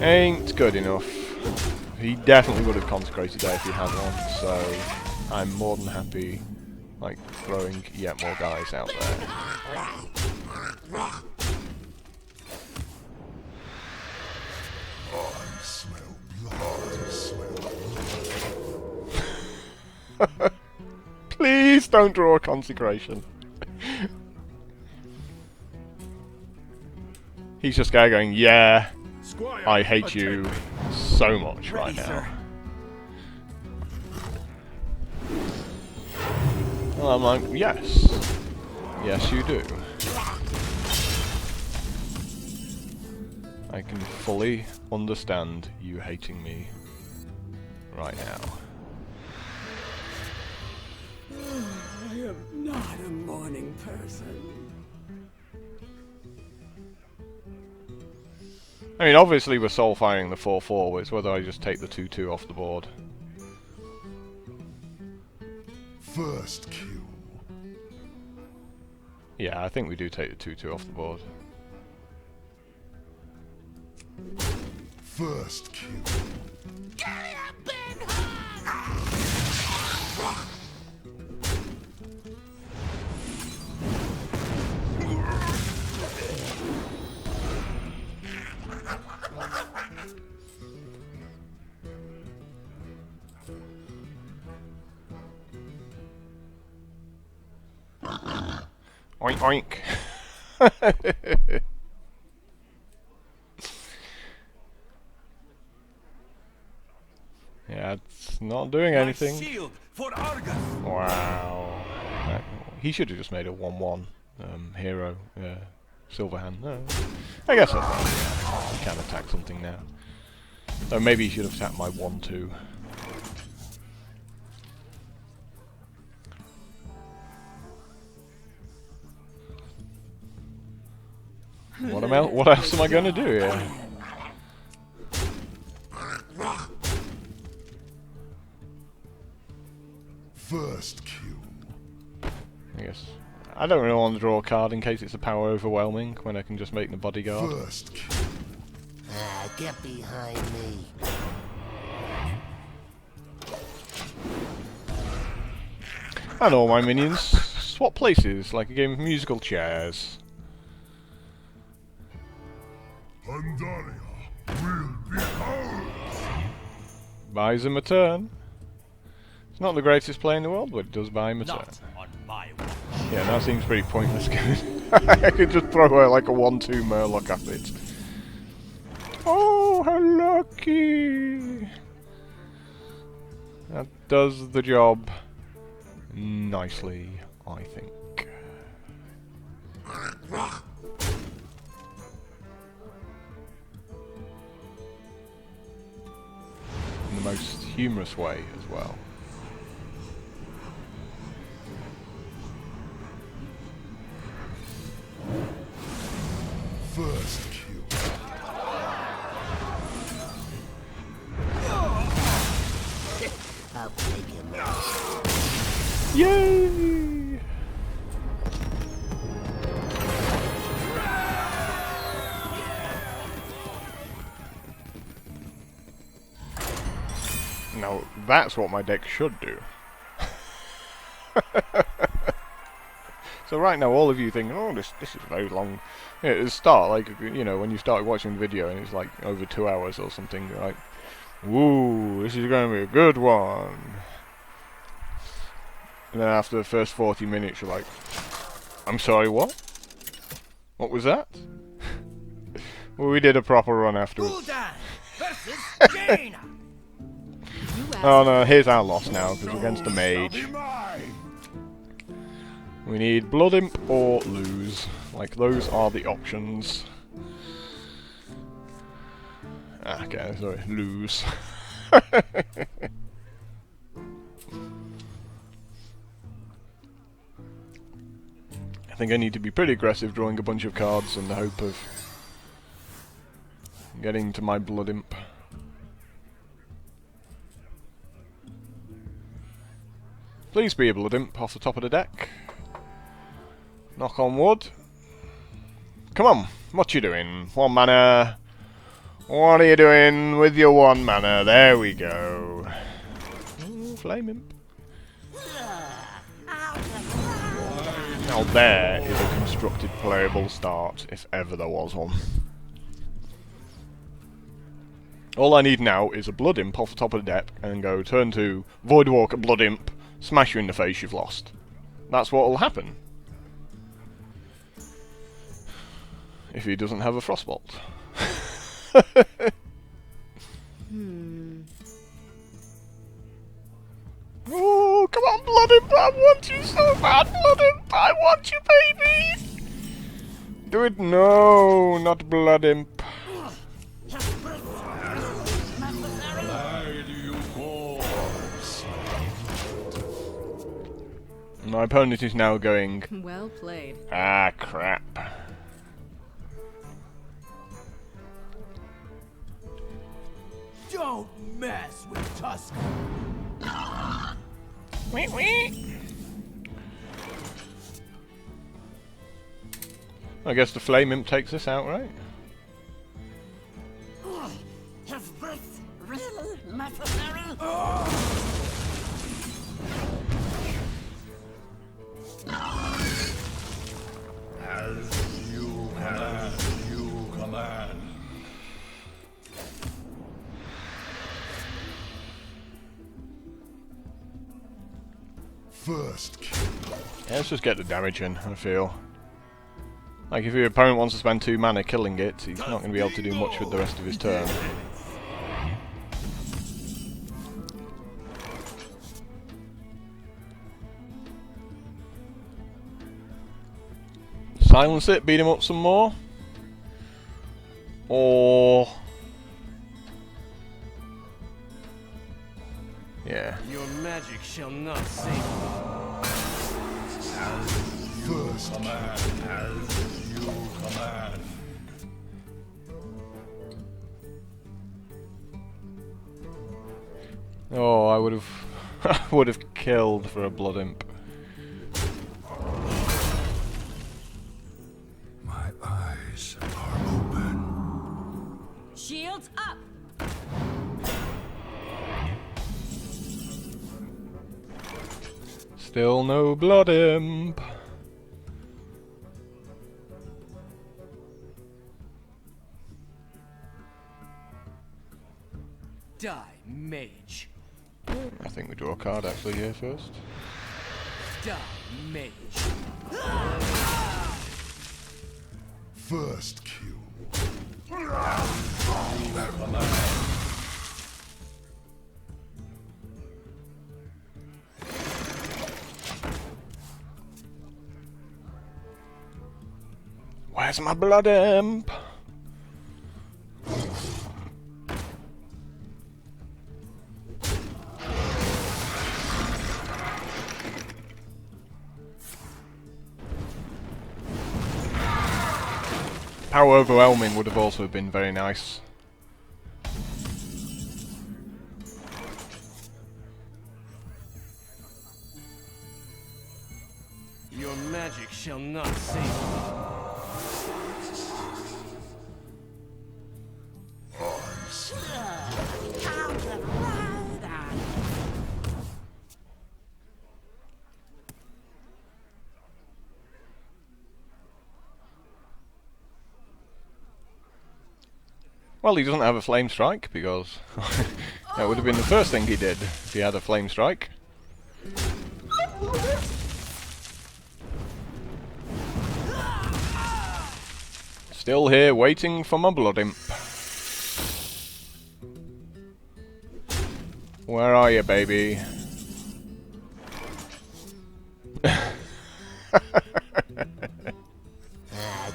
Ain't good enough. He definitely would have consecrated there if he had one, so I'm more than happy, like, throwing yet more guys out there. Please don't draw a consecration. He's just going, yeah, I hate you so much right now. Well, I'm like, yes. Yes, you do. I can fully understand you hating me right now. I am not a morning person. I mean, obviously we're soul firing the 4/4, it's whether I just take the 2/2 off the board. First kill. Yeah, I think we do take the 2/2 off the board. First kill. Oink oink. Yeah, it's not doing anything. Shield for Argus. Wow. He should have just made a 1/1 hero silver hand. No. I guess so. can attack something now. So maybe he should have attacked my 1-2. What else am I going to do here? First kill. I guess I don't really want to draw a card in case it's a power overwhelming when I can just make the bodyguard. First kill. Get behind me. And all my minions swap places like a game of musical chairs. Pandaria will be ours. Buys him a turn. It's not the greatest play in the world, but it does buy him a turn. On my watch. Yeah, that seems pretty pointless. I could just throw like a 1-2 Murloc at it. Oh, how lucky! That does the job nicely, I think. In the most humorous way as well. First kill. I'll take him out. Yay! Now that's what my deck should do. So right now all of you think, oh, this is very long. Yeah, at the start, like, you know, when you start watching the video and it's like over 2 hours or something, you're like, woo, this is going to be a good one. And then after the first 40 minutes you're like, I'm sorry, what? What was that? Well, we did a proper run afterwards. Gul'dan versus Jaina. Oh no, here's our loss now, because we're against a mage. Be mine. We need Blood Imp or lose. Like, those are the options. Okay, sorry, lose. I think I need to be pretty aggressive drawing a bunch of cards in the hope of getting to my Blood Imp. Please be a Blood Imp off the top of the deck. Knock on wood. Come on, what you doing? 1 mana. What are you doing with your 1 mana? There we go. Ooh, Flame Imp. Now there is a constructed playable start, if ever there was one. All I need now is a Blood Imp off the top of the deck, and go turn 2, Voidwalker Blood Imp, smash you in the face, you've lost. That's what will happen. If he doesn't have a Frostbolt. Oh, come on, Blood Imp, I want you so bad, Blood Imp, I want you, baby! Do it, no, not Blood Imp. My opponent is now going, Well played. ah, crap. Don't mess with Tusk. Wee wee. I guess the Flame Imp takes us out, right? Is this really necessary? As you command. First kill. Yeah, let's just get the damage in, I feel. Like, if your opponent wants to spend 2 mana killing it, he's not going to be able to do much with the rest of his turn. Silence it, beat him up some more. Or... yeah. Your magic shall not save me. First command, as you command. Oh, I would have... I would have killed for a blood imp. My eyes are open. Shields up! Still no blood imp. Die, mage. I think we draw a card actually here first. Die, mage. First kill. Where's my blood imp? Power overwhelming would have also been very nice. Your magic shall not save me. Well, he doesn't have a flame strike because that would have been the first thing he did if he had a flame strike. Still here waiting for my blood imp. Where are you, baby?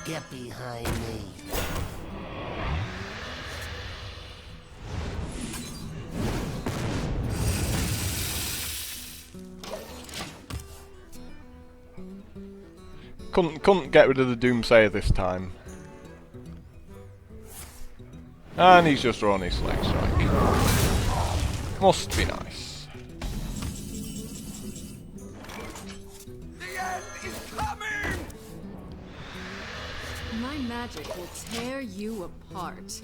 Get behind me. Couldn't get rid of the Doomsayer this time. And he's just drawn his Flame Strike. Must be nice. The end is coming! My magic will tear you apart.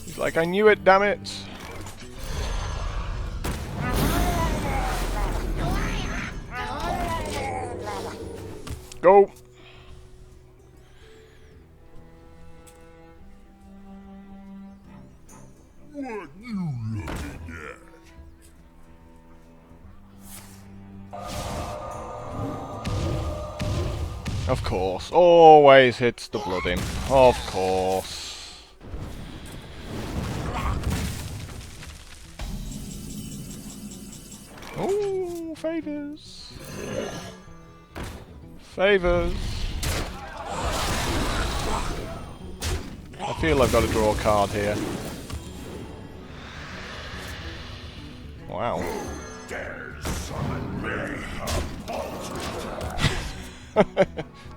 He's like, I knew it, damn it! Go! What you looking at? Of course, always hits the blood imp. Of course. Ooh, favors. Favors. I feel I've got to draw a card here. Wow.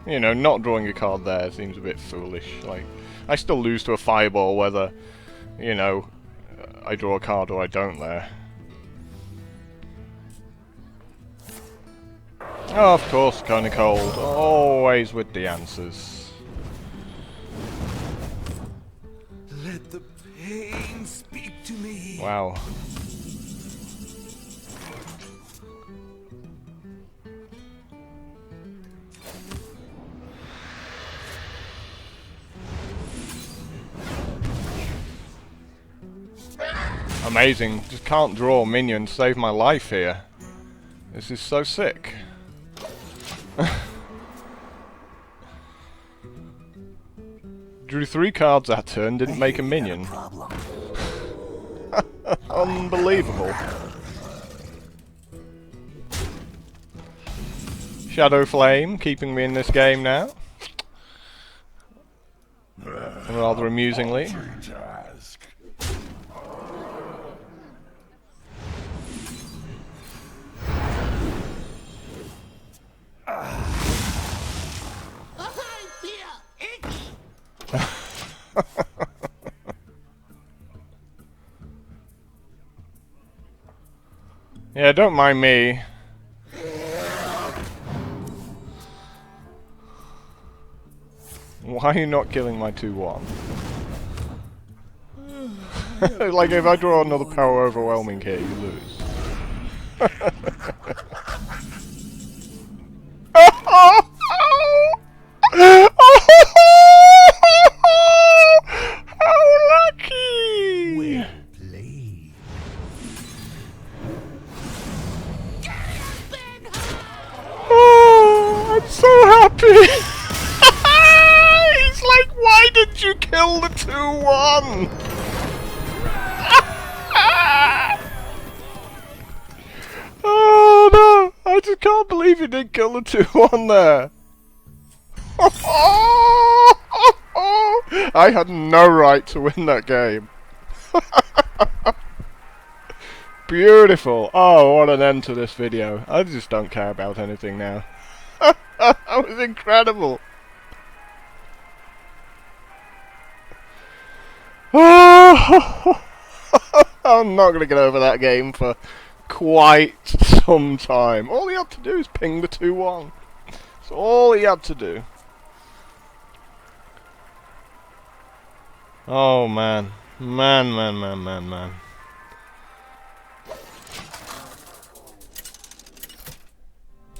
You know, not drawing a card there seems a bit foolish. Like, I still lose to a fireball whether, you know, I draw a card or I don't there. Oh, of course, kinda cold. Always with the answers. Let the pain speak to me. Wow. Amazing. Just can't draw a minion to save my life here. This is so sick. Drew 3 cards that turn, didn't make a minion. Unbelievable. Shadow Flame, keeping me in this game now. Rather amusingly. Yeah, don't mind me. Why are you not killing my 2-1? Like, if I draw another power overwhelming here, you lose. How lucky! Well played. Oh, I'm so happy! He's like, why did you kill the 2-1? Oh no, I just can't believe he did kill the 2-1 there. I had no right to win that game. Beautiful. Oh, what an end to this video. I just don't care about anything now. That was incredible. I'm not going to get over that game for quite some time. All he had to do is ping the 2-1. That's all he had to do. Oh man. Man.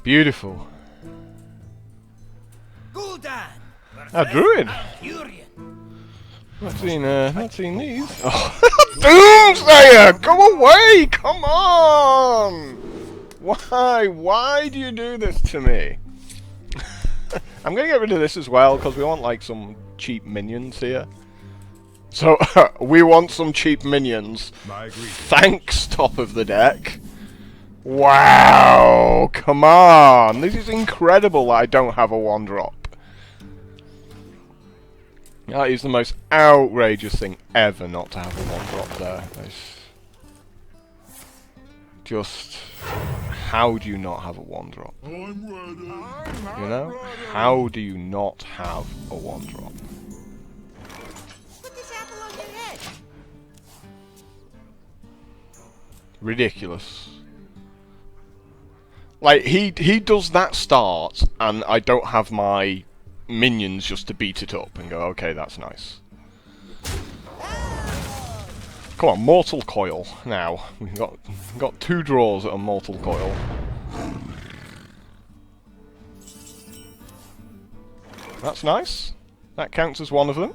Beautiful. A druid. Not seen these. Oh. Doomsayer, go away! Come on! Why do you do this to me? I'm gonna get rid of this as well because we want like some cheap minions here. So we want some cheap minions. Thanks, top of the deck. Wow! Come on! This is incredible that I don't have a 1-drop. That is the most outrageous thing ever not to have a 1-drop there. It's just, how do you not have a 1-drop? You know? How do you not have a 1-drop? Put this apple on your head. Ridiculous. Like, he does that start, and I don't have my minions just to beat it up and go, okay, that's nice. Come on, Mortal Coil now. We've got 2 draws at a Mortal Coil. That's nice. That counts as one of them.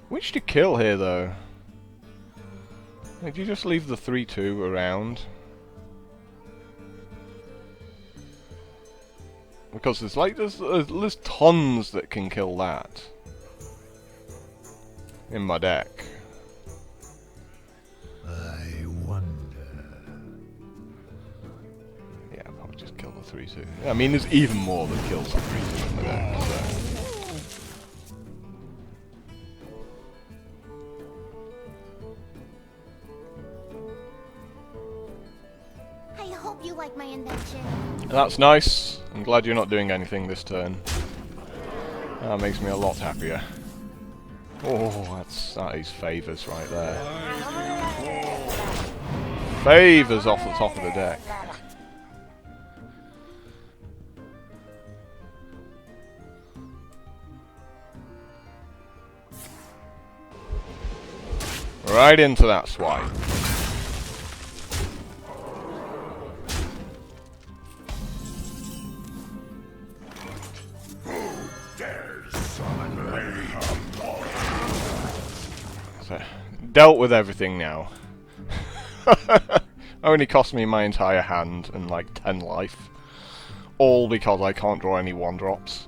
Which to kill here, though? Did you just leave the 3-2 around? Because there's tons that can kill that in my deck. I wonder. Yeah, I'll probably just kill the 3-2. I mean, there's even more that kills the 3-2 in my deck. So. I hope you like my invention. That's nice. I'm glad you're not doing anything this turn. That makes me a lot happier. Oh, that is favours right there. Favours off the top of the deck. Right into that swipe. So, dealt with everything now. Only cost me my entire hand and like 10 life. all because I can't draw any 1-drops.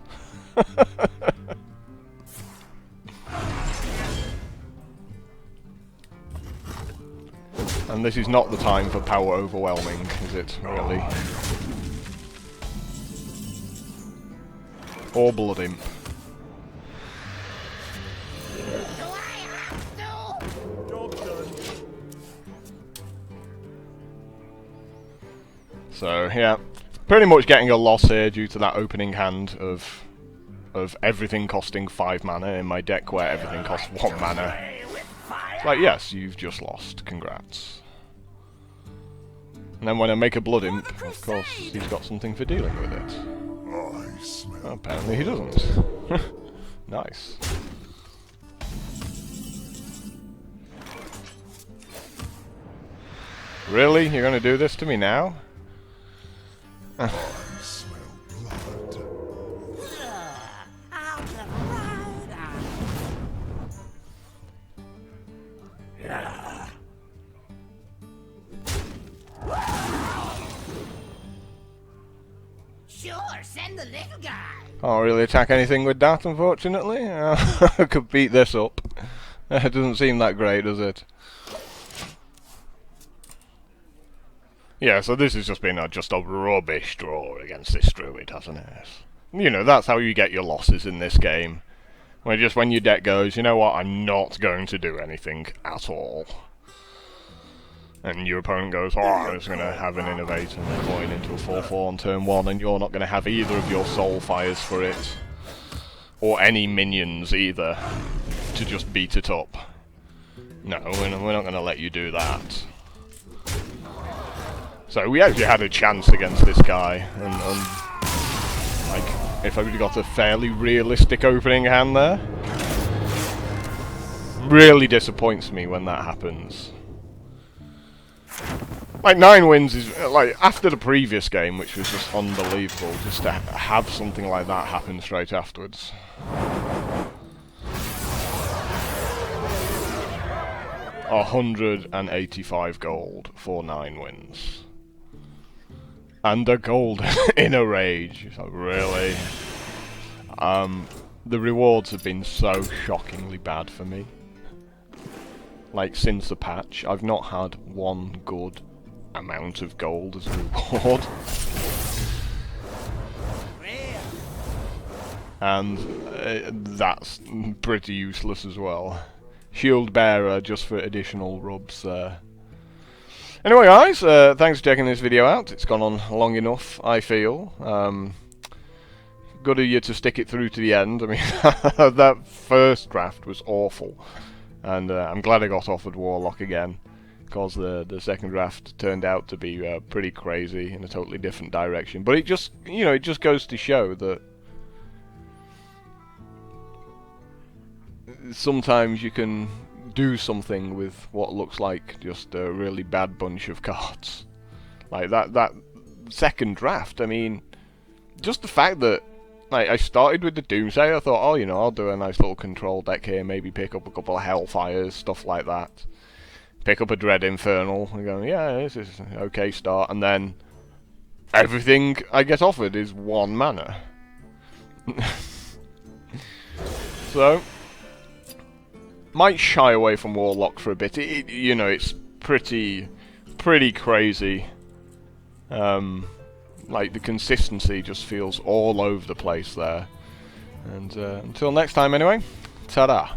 And this is not the time for power overwhelming, is it, really? Or Blood Imp. So, yeah, pretty much getting a loss here due to that opening hand of everything costing 5 mana in my deck where everything costs 1 mana. It's like, yes, you've just lost, congrats. And then when I make a Blood Imp, of course, he's got something for dealing with it. I smell. Apparently he doesn't. Nice. Really? You're gonna do this to me now? I smell blood. Sure, send the little guy. Can't really attack anything with that, unfortunately. I could beat this up. It doesn't seem that great, does it? Yeah, so this has just been just a rubbish draw against this druid, hasn't it? You know, that's how you get your losses in this game. When your deck goes, you know what, I'm not going to do anything at all. And your opponent goes, oh, I'm just going to have an Innovate and then going into a 4-4 on turn 1, and you're not going to have either of your Soul Fires for it. Or any minions either, to just beat it up. No, we're not going to let you do that. So we actually had a chance against this guy, and like, if I would have got a fairly realistic opening hand there. Really disappoints me when that happens. Like, 9 wins is, like, after the previous game, which was just unbelievable, just to have something like that happen straight afterwards. $185 gold for 9 wins. And a gold in a rage. So really, the rewards have been so shockingly bad for me. Like, since the patch, I've not had one good amount of gold as a reward. And that's pretty useless as well. Shield Bearer just for additional rubs there. Anyway guys, thanks for checking this video out. It's gone on long enough, I feel. Good of you to stick it through to the end. I mean, that first draft was awful. And I'm glad I got offered Warlock again, because the second draft turned out to be pretty crazy in a totally different direction. But it just, you know, it just goes to show that sometimes you can do something with what looks like just a really bad bunch of cards. Like that second draft, I mean, just the fact that, like, I started with the Doomsday, I thought, oh, you know, I'll do a nice little control deck here, maybe pick up a couple of Hellfires, stuff like that. Pick up a Dread Infernal, and go, yeah, this is an okay start, and then everything I get offered is 1 mana. So, might shy away from Warlock for a bit. You know, it's pretty crazy. Like, the consistency just feels all over the place there. And until next time anyway, ta-da.